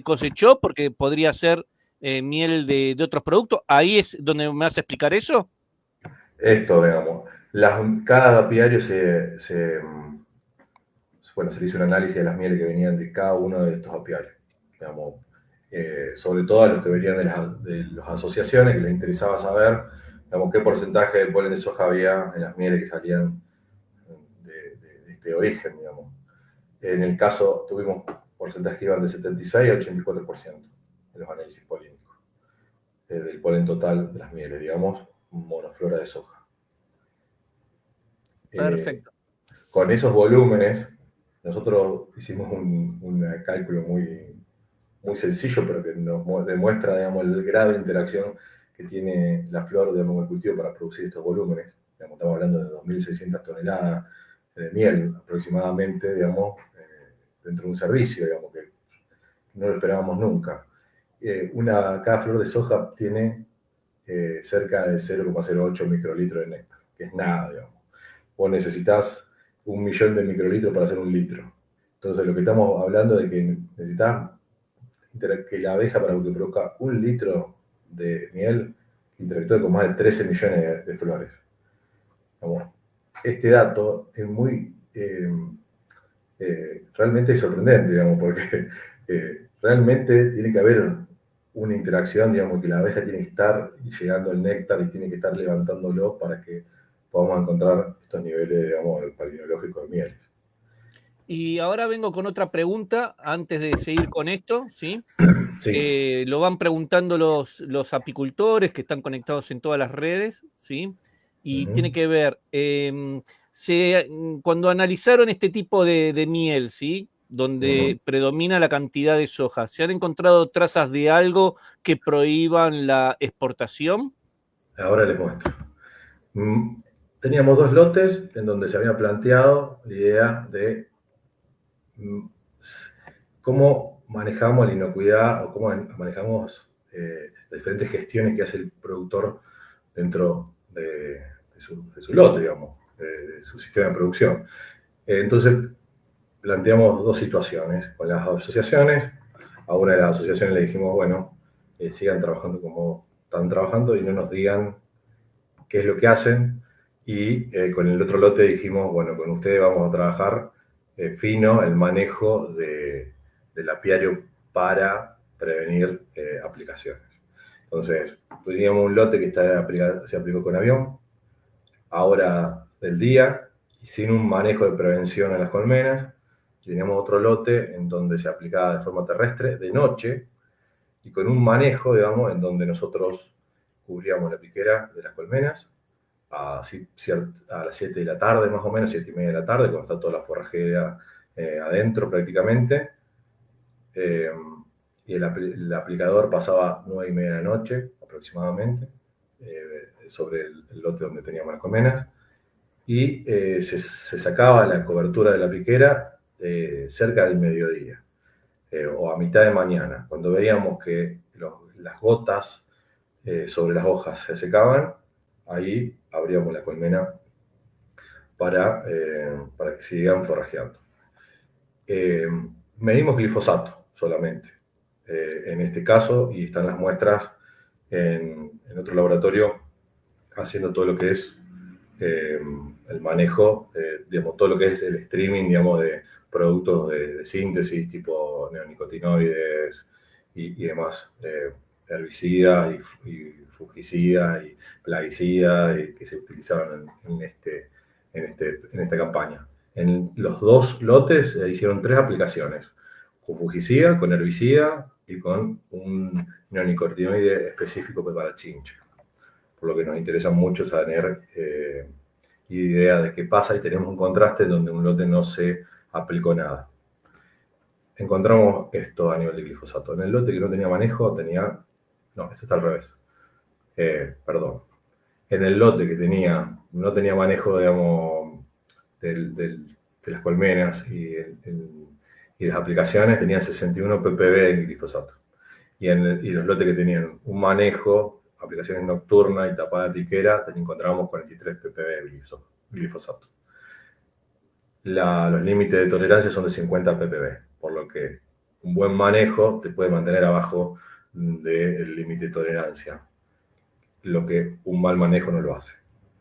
cosechó? Porque podría ser miel de otros productos. ¿Ahí es donde me vas a explicar eso? Esto, digamos, cada apiario se le hizo un análisis de las mieles que venían de cada uno de estos apiarios, digamos, sobre todo a los que venían de las asociaciones, que les interesaba saber, digamos, qué porcentaje de polen de soja había en las mieles que salían de este origen, digamos. En el caso, tuvimos porcentajes que iban de 76 a 84% en los análisis polínicos, del polen total de las mieles, digamos, monoflora de soja. Perfecto. Con esos volúmenes, nosotros hicimos un cálculo muy, muy sencillo, pero que nos demuestra, digamos, el grado de interacción que tiene la flor de monocultivo para producir estos volúmenes. Digamos, estamos hablando de 2.600 toneladas de miel aproximadamente, digamos, dentro de un servicio, digamos, que no lo esperábamos nunca. Cada flor de soja tiene cerca de 0,08 microlitros de néctar, que es nada, digamos. Vos necesitas 1.000.000 de microlitros para hacer un litro. Entonces, lo que estamos hablando de que necesitas que la abeja, para que produzca 1 litro de miel, interactúe con más de 13 millones de flores. Vamos, este dato es muy realmente sorprendente, digamos, porque realmente tiene que haber una interacción, digamos, que la abeja tiene que estar llegando al néctar y tiene que estar levantándolo para que podamos encontrar estos niveles, digamos, palinológicos de miel. Y ahora vengo con otra pregunta antes de seguir con esto, ¿sí? Sí. Lo van preguntando los apicultores que están conectados en todas las redes, ¿sí? Y tiene que ver, cuando analizaron este tipo de miel, ¿sí? Donde predomina la cantidad de soja, ¿se han encontrado trazas de algo que prohíban la exportación? Ahora les muestro. Teníamos 2 lotes en donde se había planteado la idea de cómo manejamos la inocuidad o cómo manejamos las diferentes gestiones que hace el productor dentro de su lote, digamos, de su sistema de producción. Entonces, planteamos 2 situaciones con las asociaciones. A una de las asociaciones le dijimos, bueno, sigan trabajando como están trabajando y no nos digan qué es lo que hacen. Y con el otro lote dijimos, bueno, con ustedes vamos a trabajar fino el manejo del apiario para prevenir aplicaciones. Entonces, teníamos un lote que se aplicó con avión, a hora del día, y sin un manejo de prevención en las colmenas. Teníamos otro lote en donde se aplicaba de forma terrestre, de noche, y con un manejo, digamos, en donde nosotros cubríamos la piquera de las colmenas a las 7 de la tarde, más o menos, 7 y media de la tarde, cuando está toda la forrajera adentro prácticamente. Y el aplicador pasaba 9 y media de la noche aproximadamente sobre el lote donde teníamos las colmenas, y se sacaba la cobertura de la piquera cerca del mediodía. o a mitad de mañana, cuando veíamos que las gotas sobre las hojas se secaban, ahí abríamos la colmena para que sigan forrajeando. Medimos glifosato solamente, en este caso, y están las muestras en otro laboratorio haciendo todo lo que es el manejo, digamos, todo lo que es el streaming, digamos, de productos de síntesis tipo neonicotinoides y demás, herbicidas y fungicidas y plaguicidas que se utilizaron en esta campaña. En los 2 lotes hicieron 3 aplicaciones, con fungicida, con herbicida y con un neonicotinoide específico para chinche. Por lo que nos interesa mucho saber idea de qué pasa, y tenemos un contraste donde un lote no se aplicó nada. Encontramos esto a nivel de glifosato. En el lote que no tenía manejo no, esto está al revés. Perdón. En el lote que no tenía manejo, digamos, de las colmenas y las aplicaciones, tenían 61 ppb de glifosato. Y los lotes que tenían un manejo, aplicaciones nocturnas y tapada de piquera, encontrábamos 43 ppb de glifosato. Los límites de tolerancia son de 50 ppb, por lo que un buen manejo te puede mantener abajo del límite de tolerancia, lo que un mal manejo no lo hace.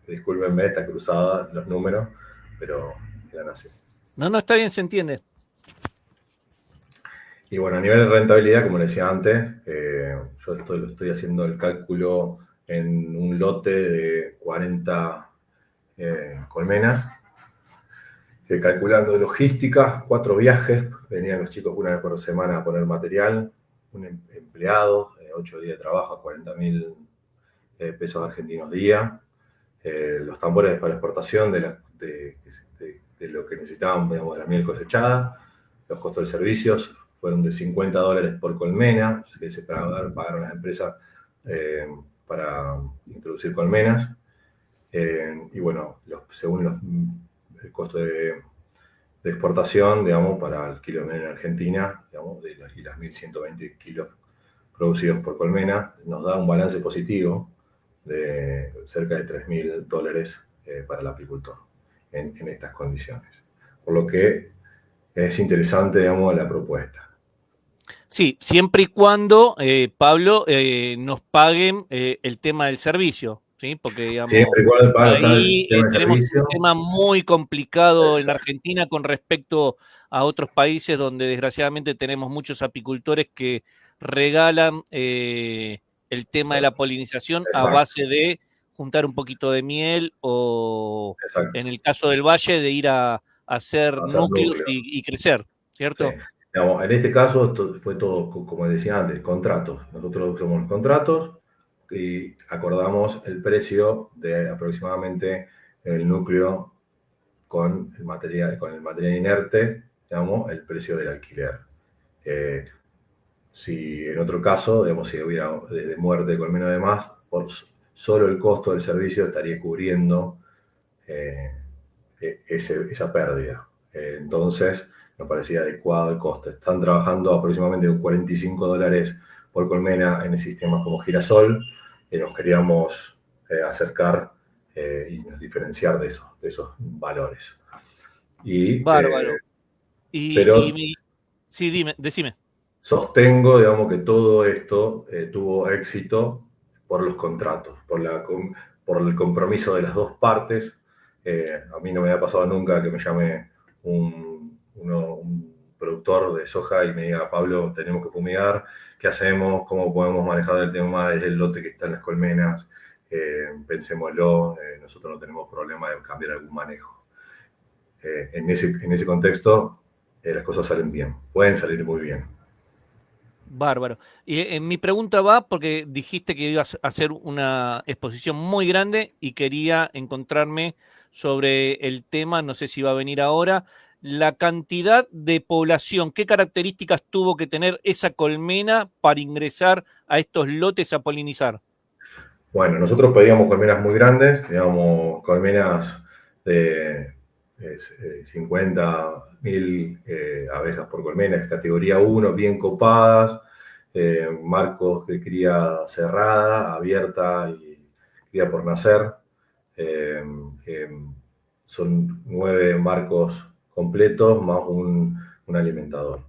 Discúlpenme, está cruzada los números, pero eran así. No, está bien, se entiende. Y bueno, a nivel de rentabilidad, como les decía antes, yo estoy haciendo el cálculo en un lote de 40 colmenas, calculando logística, 4 viajes, venían los chicos una vez por semana a poner material, un empleado, 8 días de trabajo, 40.000 pesos argentinos día, los tambores para exportación de lo que necesitaban, digamos, de la miel cosechada, los costos de servicios fueron de $50 por colmena, que se pagaron las empresas para introducir colmenas, y bueno, según el costo de exportación, digamos, para el kilo de melena en Argentina, digamos, y las 1.120 kilos producidos por colmena, nos da un balance positivo de cerca de $3.000 para el apicultor en estas condiciones. Por lo que es interesante, digamos, la propuesta. Sí, siempre y cuando, Pablo, nos paguen el tema del servicio, ¿sí? Porque, digamos, siempre y cuando ahí tenemos un tema muy complicado en Argentina con respecto a otros países donde desgraciadamente tenemos muchos apicultores que regalan el tema de la polinización a base de juntar un poquito de miel o, en el caso del valle, de ir a hacer núcleos y crecer, ¿cierto? Sí. Digamos, en este caso fue todo, como decía antes, contratos. Nosotros usamos los contratos y acordamos el precio de aproximadamente el núcleo con el material inerte, digamos, el precio del alquiler. Si en otro caso, digamos, si hubiera de muerte de colmena de más, por solo el costo del servicio estaría cubriendo esa pérdida. Entonces, nos parecía adecuado el costo. Están trabajando aproximadamente $45 por colmena en sistemas como Girasol, y nos queríamos acercar y nos diferenciar de esos valores. Bárbaro. Sí, decime. Sostengo, digamos, que todo esto tuvo éxito por los contratos, por el compromiso de las dos partes. A mí no me ha pasado nunca que me llame un productor de soja y me diga: Pablo, tenemos que fumigar, ¿qué hacemos? ¿Cómo podemos manejar el tema del lote que está en las colmenas? Pensémoslo, nosotros no tenemos problema de cambiar algún manejo. En ese contexto, las cosas salen bien, pueden salir muy bien. Bárbaro. Y mi pregunta va porque dijiste que ibas a hacer una exposición muy grande y quería encontrarme sobre el tema, no sé si va a venir ahora, la cantidad de población, qué características tuvo que tener esa colmena para ingresar a estos lotes a polinizar. Bueno, nosotros pedíamos colmenas muy grandes, digamos, colmenas de 50.000 abejas por colmena, es categoría 1, bien copadas, marcos de cría cerrada, abierta y cría por nacer. Son 9 marcos completos más un alimentador.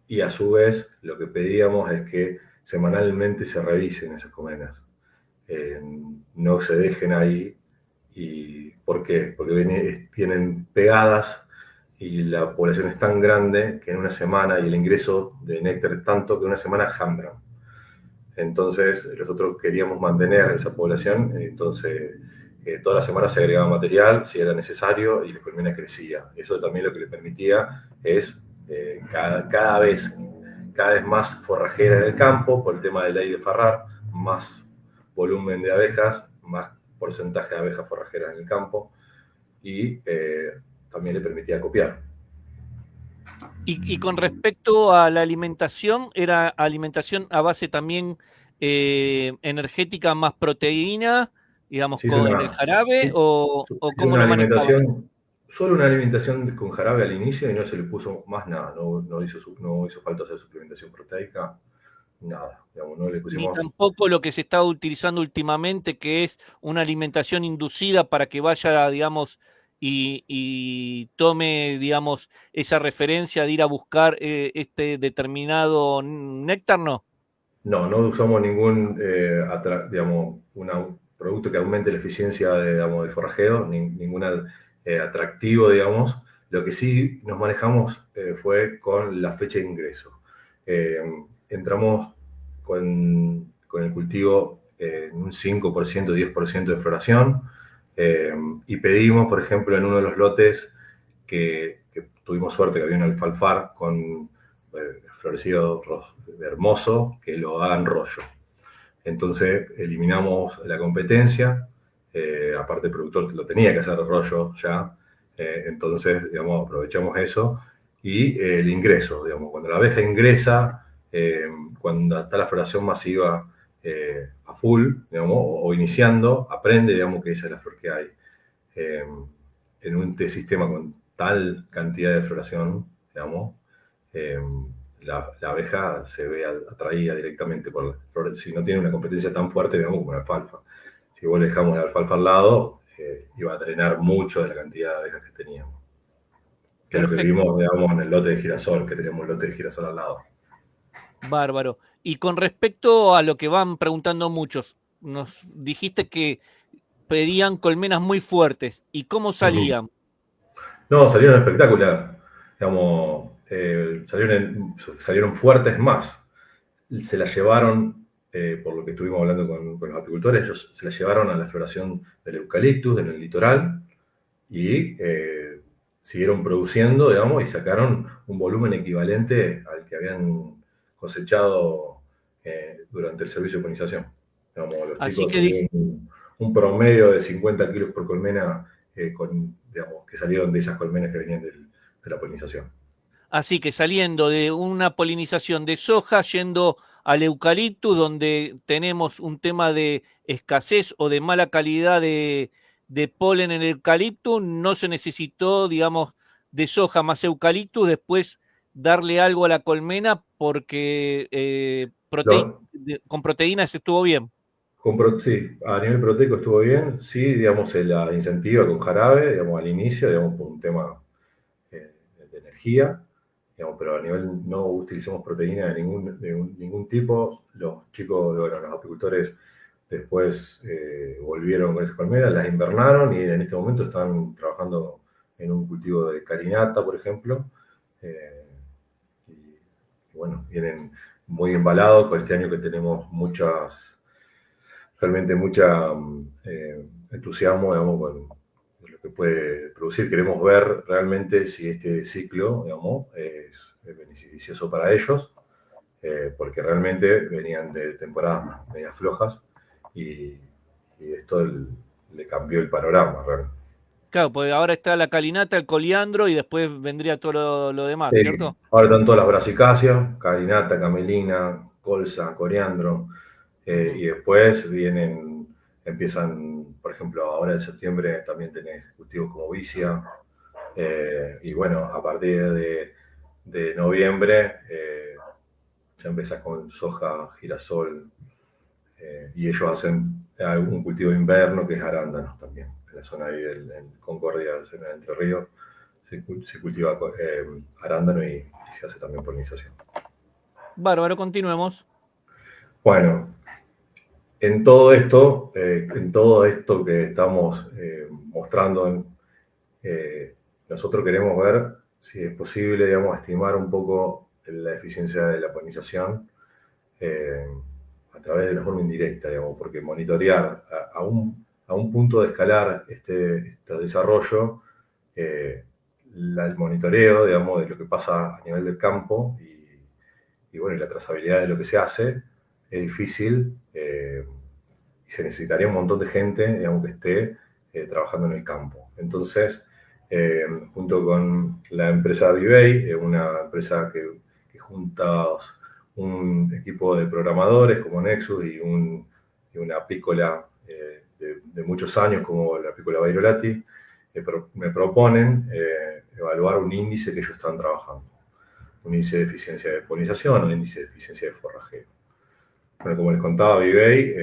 Y a su vez, lo que pedíamos es que semanalmente se revisen esas colmenas. No se dejen ahí. ¿Y por qué? Porque vienen pegadas y la población es tan grande que en una semana, y el ingreso de néctar es tanto que en una semana jambran. Entonces, nosotros queríamos mantener esa población, entonces toda la semana se agregaba material si era necesario y la colmena crecía. Eso también lo que le permitía es cada vez más forrajera en el campo, por el tema de ley de Farrar, más volumen de abejas, más porcentaje de abejas forrajeras en el campo, y también le permitía copiar. Y con respecto a la alimentación, ¿era alimentación a base también energética más proteína, digamos, en el jarabe, o cómo lo manejaban? Solo una alimentación con jarabe al inicio y no se le puso más nada, no hizo falta hacer suplementación proteica, nada, digamos, no le pusimos... Ni tampoco lo que se está utilizando últimamente, que es una alimentación inducida para que vaya, digamos, y tome, digamos, esa referencia de ir a buscar este determinado néctar, ¿no? No usamos ningún, digamos, un producto que aumente la eficiencia del forrajeo, ningún atractivo, digamos. Lo que sí nos manejamos fue con la fecha de ingreso. Entramos con el cultivo en un 5%, 10% de floración, y pedimos, por ejemplo, en uno de los lotes que tuvimos suerte que había un alfalfar con florecido hermoso, que lo hagan rollo. Entonces eliminamos la competencia, aparte el productor lo tenía que hacer rollo ya, entonces, digamos, aprovechamos eso, y el ingreso, digamos, cuando la abeja ingresa, cuando está la floración masiva a full, digamos, o iniciando, aprende, digamos, que esa es la flor que hay. En un sistema con tal cantidad de floración, digamos, la abeja se ve atraída directamente por la flor, si no tiene una competencia tan fuerte, digamos, como la alfalfa. Si vos le dejamos la alfalfa al lado, iba a drenar mucho de la cantidad de abejas que teníamos. Que es lo que vimos, digamos, en el lote de girasol, que teníamos un lote de girasol al lado. Bárbaro. Y con respecto a lo que van preguntando muchos, nos dijiste que pedían colmenas muy fuertes. ¿Y cómo salían? No, salieron espectacular. Digamos, salieron fuertes más. Se las llevaron, por lo que estuvimos hablando con los apicultores, ellos se las llevaron a la floración del eucaliptus en el litoral y siguieron produciendo, digamos, y sacaron un volumen equivalente al que habían cosechado durante el servicio de polinización. Digamos, los Así chicos que un promedio de 50 kilos por colmena digamos, que salieron de esas colmenas que venían de la polinización. Así que saliendo de una polinización de soja, yendo al eucalipto, donde tenemos un tema de escasez o de mala calidad de polen en el eucalipto, no se necesitó, digamos, de soja más eucalipto, después darle algo a la colmena porque con proteínas estuvo bien. Sí, a nivel proteico estuvo bien, sí, digamos, se la incentiva con jarabe, digamos, al inicio, digamos, por un tema de energía, digamos, pero a nivel no utilizamos proteína de ningún tipo. Los chicos, bueno, los apicultores después volvieron con esas colmenas, las invernaron y en este momento están trabajando en un cultivo de carinata, por ejemplo, y bueno, vienen muy embalados con este año que tenemos realmente mucha entusiasmo, digamos, con lo que puede producir. Queremos ver realmente si este ciclo, digamos, es beneficioso para ellos, porque realmente venían de temporadas medias flojas y esto le cambió el panorama, realmente. Claro, porque ahora está la calinata, el coliandro y después vendría todo lo demás, ¿cierto? Ahora están todas las brasicáceas, carinata, camelina, colza, coriandro, y después empiezan por ejemplo, ahora en septiembre también tenés cultivos como vicia, y bueno, a partir de noviembre ya empezás con soja, girasol, y ellos hacen algún cultivo de invierno que es arándanos también. En la zona ahí en Concordia, en zona de Entre Ríos, se cultiva arándano y se hace también polinización. Bárbaro, continuemos. Bueno, en todo esto que estamos mostrando, nosotros queremos ver si es posible, digamos, estimar un poco la eficiencia de la polinización a través de la forma indirecta, digamos, porque monitorear a un punto de escalar este desarrollo, el monitoreo, digamos, de lo que pasa a nivel del campo y bueno, y la trazabilidad de lo que se hace es difícil y se necesitaría un montón de gente, digamos, que esté trabajando en el campo. Entonces, junto con la empresa Vivey, una empresa que junta un equipo de programadores como Nexus y una apícola de muchos años como la apícola Bairolati, me proponen evaluar un índice que ellos están trabajando. Un índice de eficiencia de polinización, un índice de eficiencia de forrajeo. Bueno, como les contaba, Vivey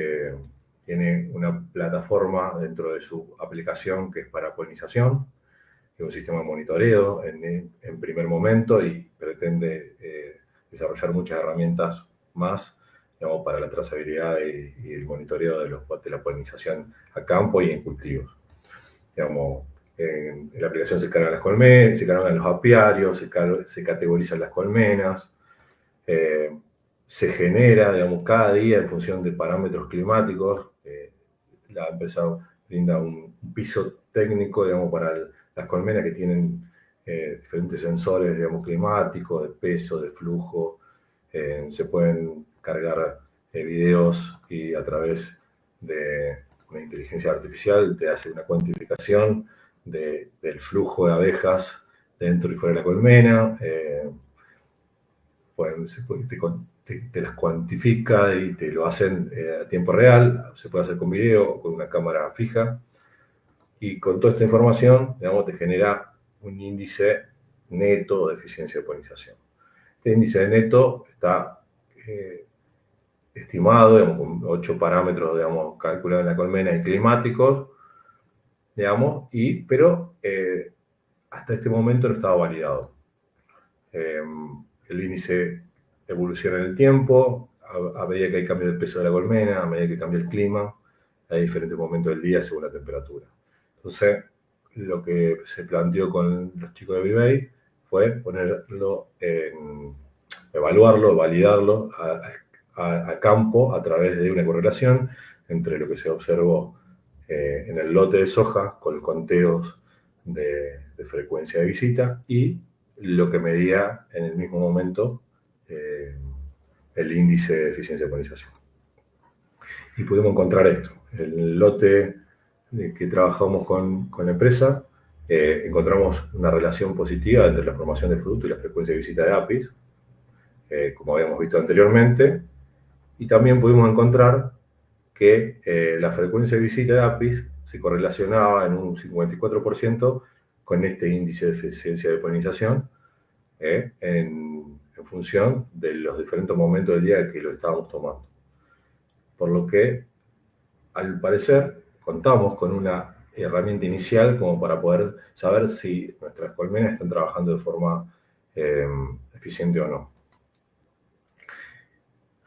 tiene una plataforma dentro de su aplicación que es para polinización, es un sistema de monitoreo en primer momento y pretende desarrollar muchas herramientas más, digamos, para la trazabilidad y el monitoreo de la polinización a campo y en cultivos. Digamos, en la aplicación se cargan las colmenas, se cargan los apiarios, se categorizan las colmenas, se genera, digamos, cada día en función de parámetros climáticos. La empresa brinda un piso técnico, digamos, para las colmenas que tienen diferentes sensores, digamos, climáticos, de peso, de flujo. Se pueden cargar videos y a través de una inteligencia artificial te hace una cuantificación del flujo de abejas dentro y fuera de la colmena. Te las cuantifica y te lo hacen a tiempo real. Se puede hacer con video o con una cámara fija. Y con toda esta información, digamos, te genera un índice neto de eficiencia de polinización. Este índice neto está estimado, digamos, con 8 parámetros, digamos, calculados en la colmena y climáticos, digamos, pero hasta este momento no estaba validado. El índice evoluciona en el tiempo, a medida que hay cambio de peso de la colmena, a medida que cambia el clima, hay diferentes momentos del día según la temperatura. Entonces, lo que se planteó con los chicos de Vivey fue evaluarlo, validarlo a campo a través de una correlación entre lo que se observó en el lote de soja con conteos de frecuencia de visita y lo que medía en el mismo momento el índice de eficiencia de polinización. Y pudimos encontrar esto. En el lote que trabajamos con la empresa, encontramos una relación positiva entre la formación de fruto y la frecuencia de visita de apis, como habíamos visto anteriormente, y también pudimos encontrar que la frecuencia de visita de apis se correlacionaba en un 54% con este índice de eficiencia de polinización en función de los diferentes momentos del día que lo estábamos tomando. Por lo que, al parecer, contamos con una herramienta inicial como para poder saber si nuestras colmenas están trabajando de forma eficiente o no.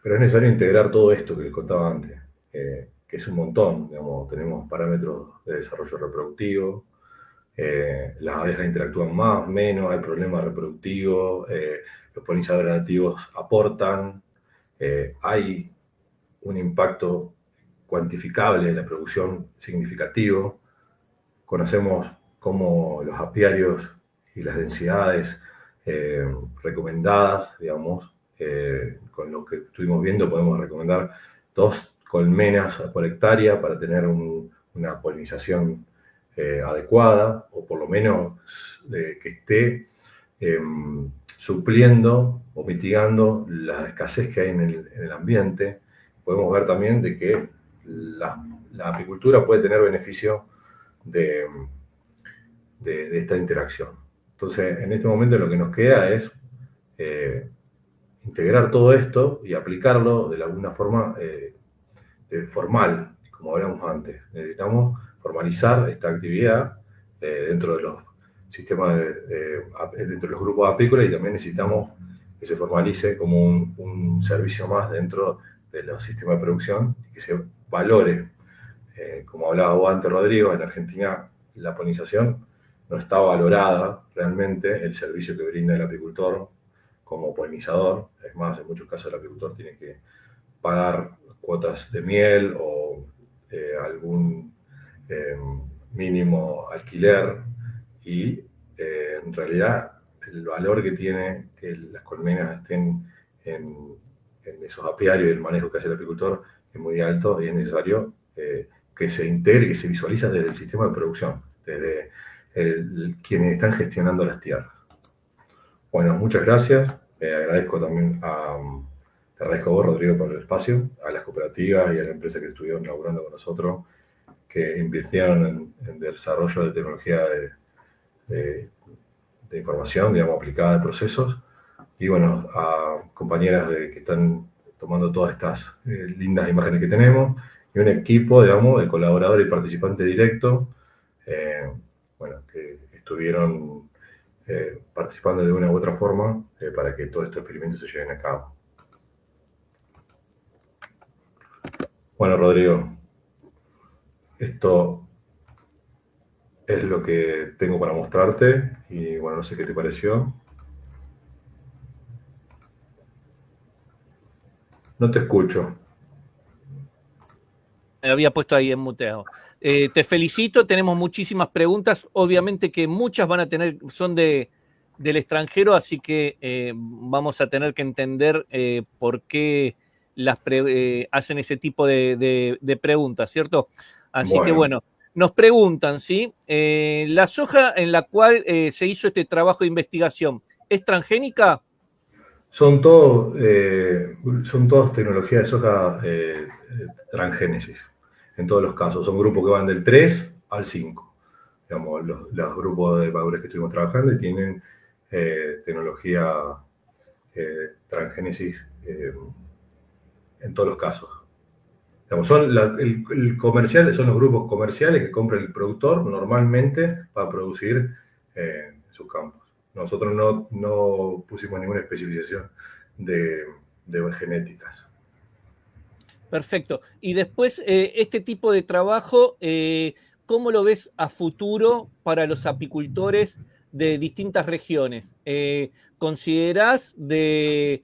Pero es necesario integrar todo esto que les contaba antes, que es un montón. Digamos, tenemos parámetros de desarrollo reproductivo, las abejas interactúan más, menos, hay problemas reproductivos, los polinizadores nativos aportan, hay un impacto cuantificable en la producción significativo. Conocemos cómo los apiarios y las densidades recomendadas, digamos, con lo que estuvimos viendo, podemos recomendar 2 colmenas por hectárea para tener una polinización adecuada, o por lo menos que esté supliendo o mitigando la escasez que hay en el ambiente. Podemos ver también de que la apicultura puede tener beneficio de esta interacción. Entonces, en este momento lo que nos queda es integrar todo esto y aplicarlo de alguna forma formal, como hablamos antes. Necesitamos formalizar esta actividad dentro de los sistemas, dentro de los grupos apícolas, y también necesitamos que se formalice como un servicio más dentro de los sistemas de producción y que se valore. Como hablaba vos antes, Rodrigo, en Argentina la polinización no está valorada realmente, el servicio que brinda el apicultor como polinizador. Es más, en muchos casos el apicultor tiene que pagar cuotas de miel o algún mínimo alquiler, y en realidad el valor que tiene que las colmenas estén en esos apiarios y el manejo que hace el apicultor es muy alto, y es necesario que se integre, que se visualiza desde el sistema de producción, desde quienes están gestionando las tierras. Bueno, muchas gracias. Agradezco también te agradezco a vos, Rodrigo, por el espacio, a las cooperativas y a la empresa que estuvieron laburando con nosotros, que invirtieron en el desarrollo de tecnología de información, digamos, aplicada a procesos, y bueno, a compañeras que están tomando todas estas lindas imágenes que tenemos, y un equipo, digamos, de colaborador y participante directo, bueno, que estuvieron participando de una u otra forma para que todos estos experimentos se lleven a cabo. Bueno, Rodrigo, esto es lo que tengo para mostrarte, y bueno, no sé qué te pareció. No te escucho. Me había puesto ahí en muteo. Te felicito, tenemos muchísimas preguntas, obviamente que muchas van a tener, son del extranjero, así que vamos a tener que entender por qué hacen ese tipo de preguntas, ¿cierto? Así que bueno, nos preguntan, ¿sí? La soja en la cual se hizo este trabajo de investigación, ¿es transgénica? Son todas tecnologías de soja transgénesis, en todos los casos. Son grupos que van del 3 al 5. Digamos, los grupos de madurez que estuvimos trabajando y tienen tecnología transgénesis en todos los casos. Digamos, el comercial, son los grupos comerciales que compra el productor normalmente para producir sus campos. Nosotros no pusimos ninguna especificación de genéticas. Perfecto. Y después, este tipo de trabajo, ¿cómo lo ves a futuro para los apicultores de distintas regiones? ¿Considerás que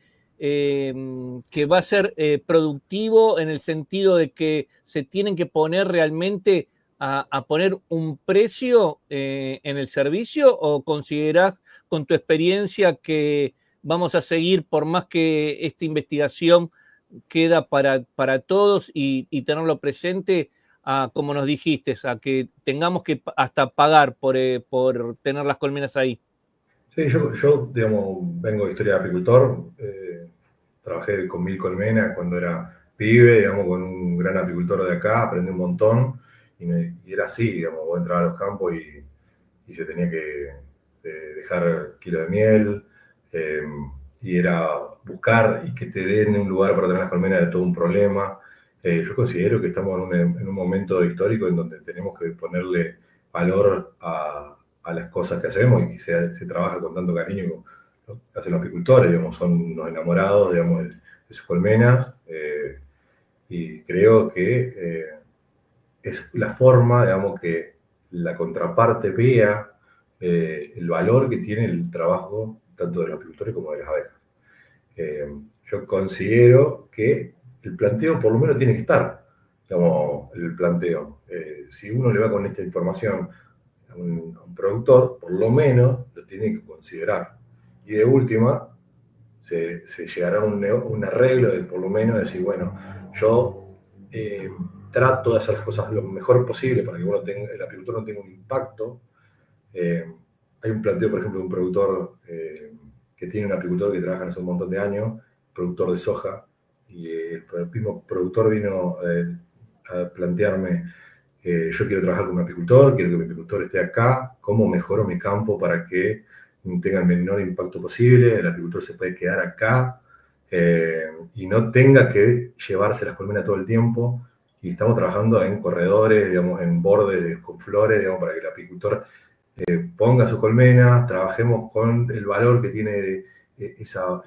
va a ser productivo en el sentido de que se tienen que poner realmente a poner un precio en el servicio, o considerás con tu experiencia que vamos a seguir, por más que esta investigación queda para todos y tenerlo presente, como nos dijiste, a que tengamos que hasta pagar por tener las colmenas ahí? Sí, yo digamos, vengo de historia de apicultor, trabajé con 1000 colmenas cuando era pibe, digamos, con un gran apicultor de acá, aprendí un montón, y era así, digamos, vos entrabas a los campos y se tenía que dejar kilo de miel, y era buscar y que te den un lugar para tener las colmenas era todo un problema. Yo considero que estamos en un momento histórico en donde tenemos que ponerle valor a las cosas que hacemos, y que se trabaja con tanto cariño como hacen los apicultores, digamos, son los enamorados, digamos, de sus colmenas, y creo que es la forma, digamos, que la contraparte vea el valor que tiene el trabajo tanto de los apicultores como de las abejas. Yo considero que el planteo por lo menos tiene que estar, digamos, el planteo. Si uno le va con esta información a un productor, por lo menos lo tiene que considerar. Y de última, se llegará a un arreglo de por lo menos decir, bueno, yo trato de hacer las cosas lo mejor posible para que el apicultor no tenga un impacto. Hay un planteo, por ejemplo, de un productor que tiene un apicultor que trabaja hace un montón de años, productor de soja, y el mismo productor vino a plantearme, yo quiero trabajar con un apicultor, quiero que mi apicultor esté acá, ¿cómo mejoro mi campo para que tenga el menor impacto posible? El apicultor se puede quedar acá y no tenga que llevarse las colmenas todo el tiempo. Y estamos trabajando en corredores, digamos, en bordes con flores, digamos, para que el apicultor ponga sus colmenas, trabajemos con el valor que tiene esa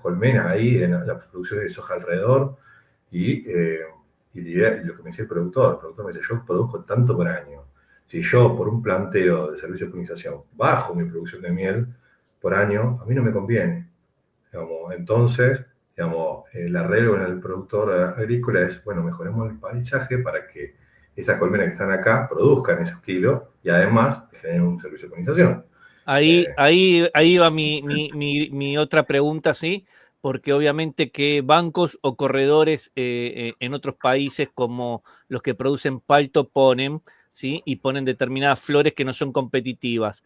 colmena ahí en la producción de soja alrededor. Y lo que me decía el productor me decía, yo produzco tanto por año. Si yo por un planteo de servicio de polinización bajo mi producción de miel por año, a mí no me conviene. Digamos, entonces, digamos, el arreglo en el productor agrícola es, bueno, mejoremos el paisaje para que esas colmenas que están acá produzcan esos kilos y además generen un servicio de polinización. Ahí va mi otra pregunta, ¿sí? Porque obviamente que bancos o corredores en otros países como los que producen palto ponen, ¿sí? Y ponen determinadas flores que no son competitivas.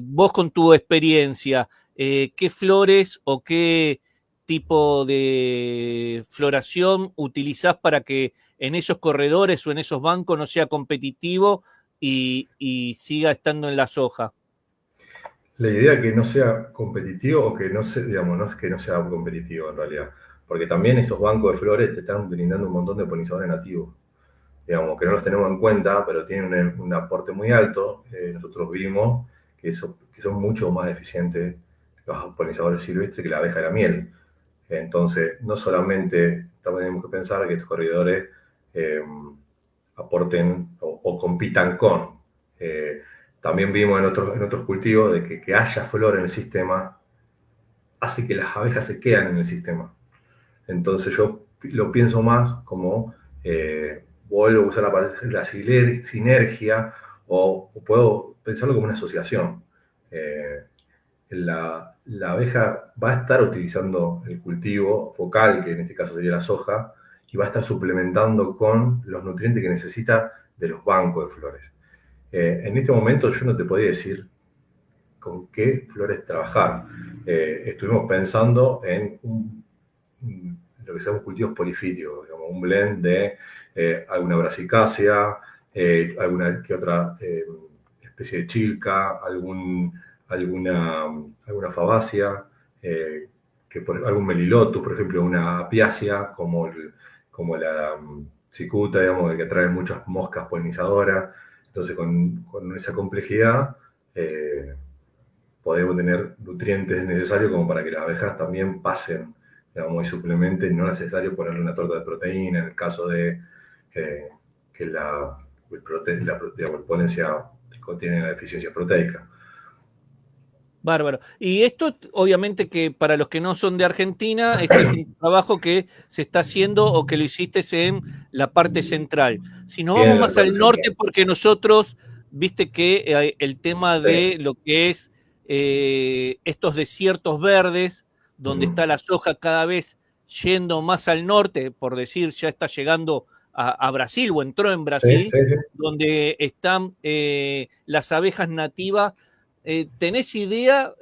Vos con tu experiencia, ¿qué flores o qué tipo de floración utilizás para que en esos corredores o en esos bancos no sea competitivo y siga estando en la soja? La idea es que no sea competitivo o que no sea, digamos, no es que no sea competitivo en realidad, porque también estos bancos de flores te están brindando un montón de polinizadores nativos, digamos, que no los tenemos en cuenta, pero tienen un aporte muy alto. Nosotros vimos que son mucho más eficientes los polinizadores silvestres que la abeja de la miel. Entonces, no solamente tenemos que pensar que estos corredores aporten o compitan con. También vimos en otros cultivos de que haya flor en el sistema hace que las abejas se quedan en el sistema. Entonces yo lo pienso más como vuelvo a usar la sinergia o puedo pensarlo como una asociación. La abeja va a estar utilizando el cultivo focal, que en este caso sería la soja, y va a estar suplementando con los nutrientes que necesita de los bancos de flores. En este momento yo no te podía decir con qué flores trabajar. Estuvimos pensando en lo que se llaman cultivos polifíticos, digamos, un blend de alguna brasicácea, alguna que otra especie de chilca, alguna fabácea, algún melilotus, por ejemplo, una apiácea, como la cicuta, digamos, que atrae muchas moscas polinizadoras. Entonces, con esa complejidad, podemos tener nutrientes necesarios como para que las abejas también pasen, digamos, y suplementen. No es necesario ponerle una torta de proteína en el caso de que el polen contiene deficiencia proteica. Bárbaro. Y esto, obviamente, que para los que no son de Argentina, este es un trabajo que se está haciendo o que lo hiciste en la parte central. Si nos vamos más al norte, porque nosotros, viste que el tema de lo que es estos desiertos verdes, donde está la soja cada vez yendo más al norte, por decir, ya está llegando a Brasil o entró en Brasil, sí. donde están las abejas nativas. ¿Tenés idea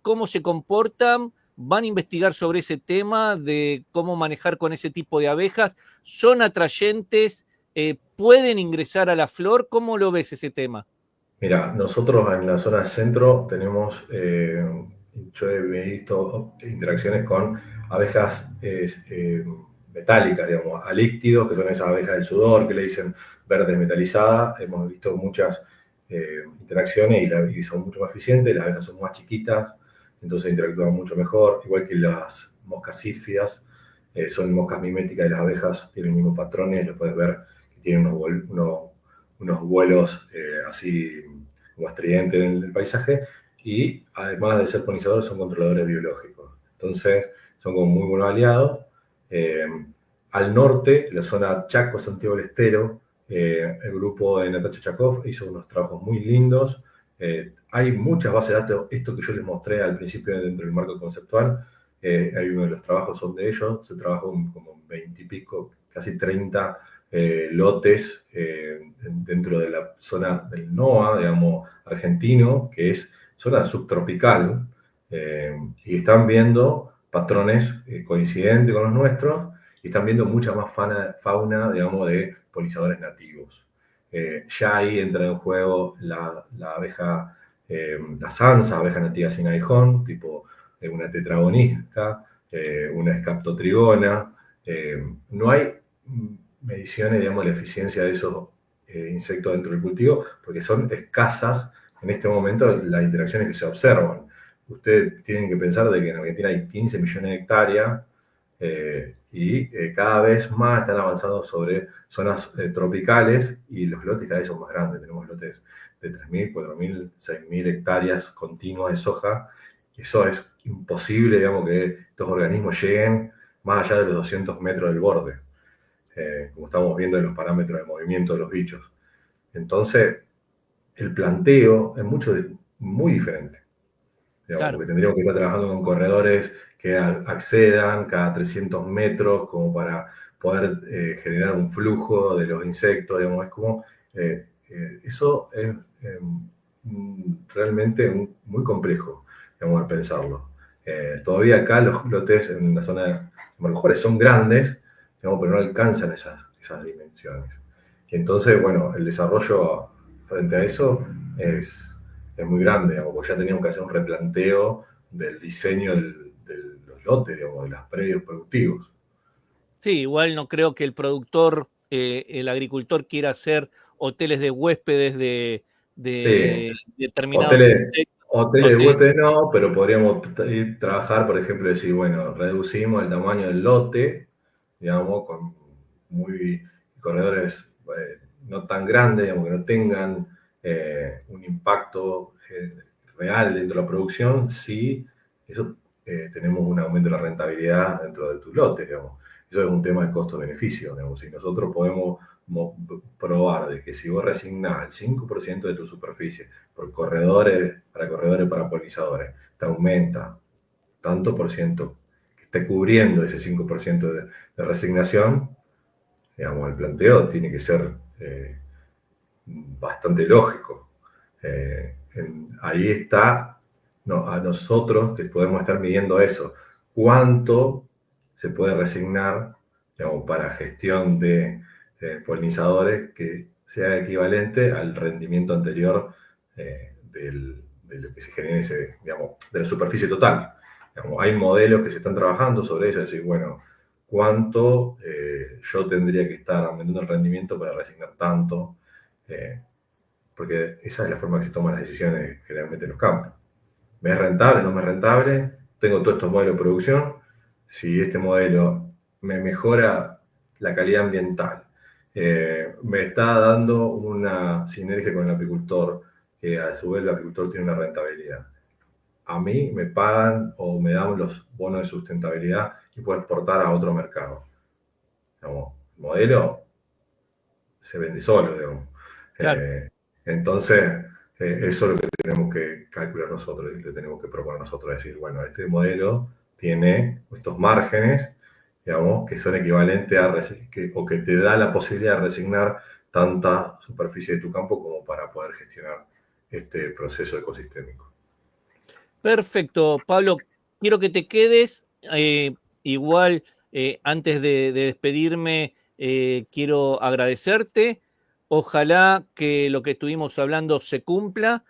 cómo se comportan? ¿Van a investigar sobre ese tema de cómo manejar con ese tipo de abejas? ¿Son atrayentes? ¿Pueden ingresar a la flor? ¿Cómo lo ves ese tema? Mira, nosotros en la zona centro tenemos, yo he visto interacciones con abejas metálicas, digamos, alíctidos, que son esas abejas del sudor, que le dicen verdes metalizadas. Hemos visto muchas interacciones y son mucho más eficientes, las abejas son más chiquitas, entonces interactúan mucho mejor, igual que las moscas sírfidas, son moscas miméticas de las abejas, tienen los mismos patrones, lo puedes ver que tienen unos vuelos así como estridentes en el paisaje, y además de ser polinizadores son controladores biológicos, entonces son como muy buenos aliados. Al norte, la zona Chaco-Santiago del Estero, el grupo de Natacha Chakov hizo unos trabajos muy lindos. Hay muchas bases de datos, esto que yo les mostré al principio dentro del marco conceptual, hay uno de los trabajos son de ellos, se trabajó como 20 y pico, casi 30 lotes dentro de la zona del NOA, digamos, argentino, que es zona subtropical, y están viendo patrones coincidentes con los nuestros, y están viendo mucha más fauna, digamos, de polinizadores nativos. Ya ahí entra en juego la abeja, la sansa, abeja nativa sin aguijón, tipo una tetragonisca, una escaptotrigona. No hay mediciones, digamos, de la eficiencia de esos insectos dentro del cultivo, porque son escasas en este momento las interacciones que se observan. Ustedes tienen que pensar de que en Argentina hay 15 millones de hectáreas y cada vez más están avanzando sobre zonas tropicales y los lotes cada vez son más grandes. Tenemos lotes de 3.000, 4.000, 6.000 hectáreas continuas de soja y eso es imposible, digamos, que estos organismos lleguen más allá de los 200 metros del borde, como estamos viendo en los parámetros de movimiento de los bichos. Entonces, el planteo es muy diferente. Digamos, Claro. porque tendríamos que estar trabajando con corredores que accedan cada 300 metros como para poder generar un flujo de los insectos, digamos, es como, eso es realmente muy complejo, digamos, de pensarlo. Todavía acá los lotes en la zona de mejores son grandes, digamos, pero no alcanzan esas dimensiones. Y entonces, bueno, el desarrollo frente a eso es muy grande, digamos, porque ya teníamos que hacer un replanteo del diseño de los lotes, digamos, de los predios productivos. Sí, igual no creo que el productor, el agricultor quiera hacer hoteles de huéspedes de Sí, determinados hoteles, insectos. hoteles de huésped no, pero podríamos trabajar, por ejemplo, decir, bueno, reducimos el tamaño del lote, digamos, con corredores no tan grandes, digamos, que no tengan un impacto real dentro de la producción, si eso tenemos un aumento de la rentabilidad dentro de tus lotes, digamos. Eso es un tema de costo-beneficio, digamos. Si nosotros podemos probar de que si vos resignás el 5% de tu superficie para corredores para polinizadores, te aumenta tanto por ciento que esté cubriendo ese 5% de resignación, digamos, el planteo tiene que ser bastante lógico. Ahí está a nosotros que podemos estar midiendo eso. ¿Cuánto se puede resignar, digamos, para gestión de polinizadores que sea equivalente al rendimiento anterior de lo que se genera digamos, de la superficie total? Digamos, hay modelos que se están trabajando sobre eso, es decir, bueno, ¿cuánto yo tendría que estar aumentando el rendimiento para resignar tanto? Porque esa es la forma que se toman las decisiones generalmente en los campos. ¿Me es rentable? ¿No me es rentable? Tengo todos estos modelos de producción. Si este modelo me mejora la calidad ambiental, me está dando una sinergia con el apicultor, que a su vez el apicultor tiene una rentabilidad. A mí me pagan o me dan los bonos de sustentabilidad y puedo exportar a otro mercado. Digamos, el modelo se vende solo, digamos. Claro. Entonces, eso es lo que tenemos que calcular nosotros y le tenemos que proponer nosotros, decir, bueno, este modelo tiene estos márgenes, digamos, que son equivalentes o que te da la posibilidad de resignar tanta superficie de tu campo como para poder gestionar este proceso ecosistémico. Perfecto, Pablo, quiero que te quedes. Igual, antes de despedirme, quiero agradecerte. Ojalá que lo que estuvimos hablando se cumpla,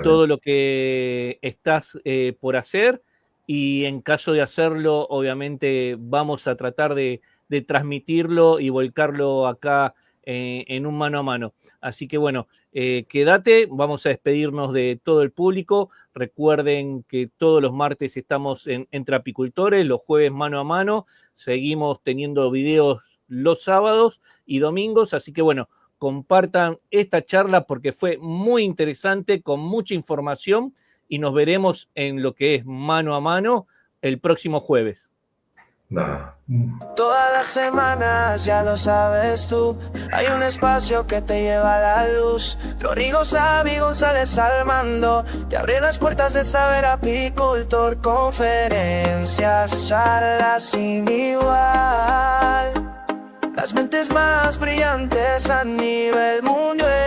todo lo que estás por hacer, y en caso de hacerlo, obviamente vamos a tratar de transmitirlo y volcarlo acá en un mano a mano. Así que bueno, quédate, vamos a despedirnos de todo el público. Recuerden que todos los martes estamos Entre Apicultores, los jueves mano a mano, seguimos teniendo videos los sábados y domingos, así que bueno, compartan esta charla porque fue muy interesante, con mucha información, y nos veremos en lo que es mano a mano el próximo jueves. Nada. Todas las semanas, ya lo sabes tú, hay un espacio que te lleva a la luz. Rodrigo Sabi González al mando, te abre las puertas de saber apicultor. Conferencias, charlas sin igual, las mentes más brillantes a nivel mundial.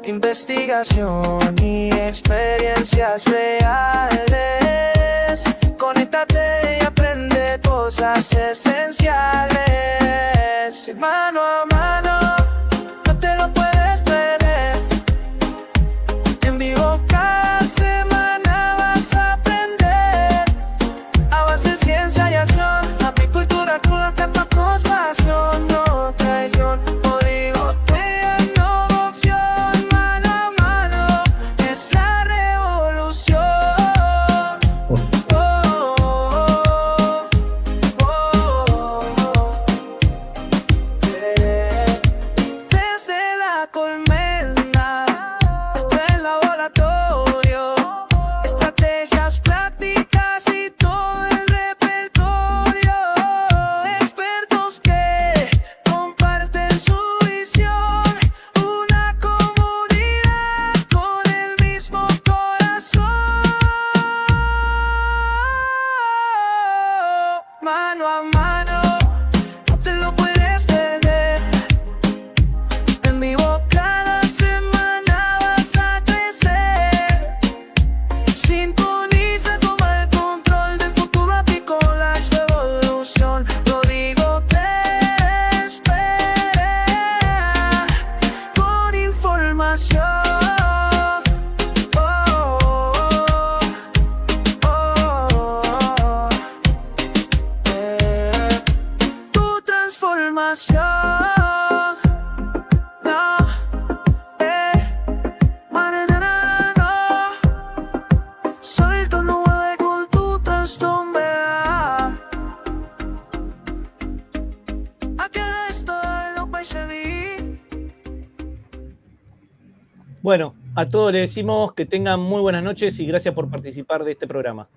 Investigación y experiencias reales. Conéctate y aprende todo. cosas esenciales. Que mano a mano no te lo puedes perder. En vivo cada semana vas a aprender. Avance, ciencia y acción. Apicultura cruda, catapos, pasión, no traición. Oligotea, innovación. Mano a mano es la revolución. Desde la colmena hasta el laboratorio, estrategias prácticas y todo el repertorio. Expertos que comparten su visión, una comunidad con el mismo corazón. Mano a mano, no te lo puedes perder. En vivo cada semana vas a crecer. Sintoniza, toma el control del futuro apícola, su evolución. Rodrigo te espera con información. Tu transformación. No, no. Solito nube con tu trastomba. Aquí esto no puede vivir. Bueno, a todos les decimos que tengan muy buenas noches y gracias por participar de este programa.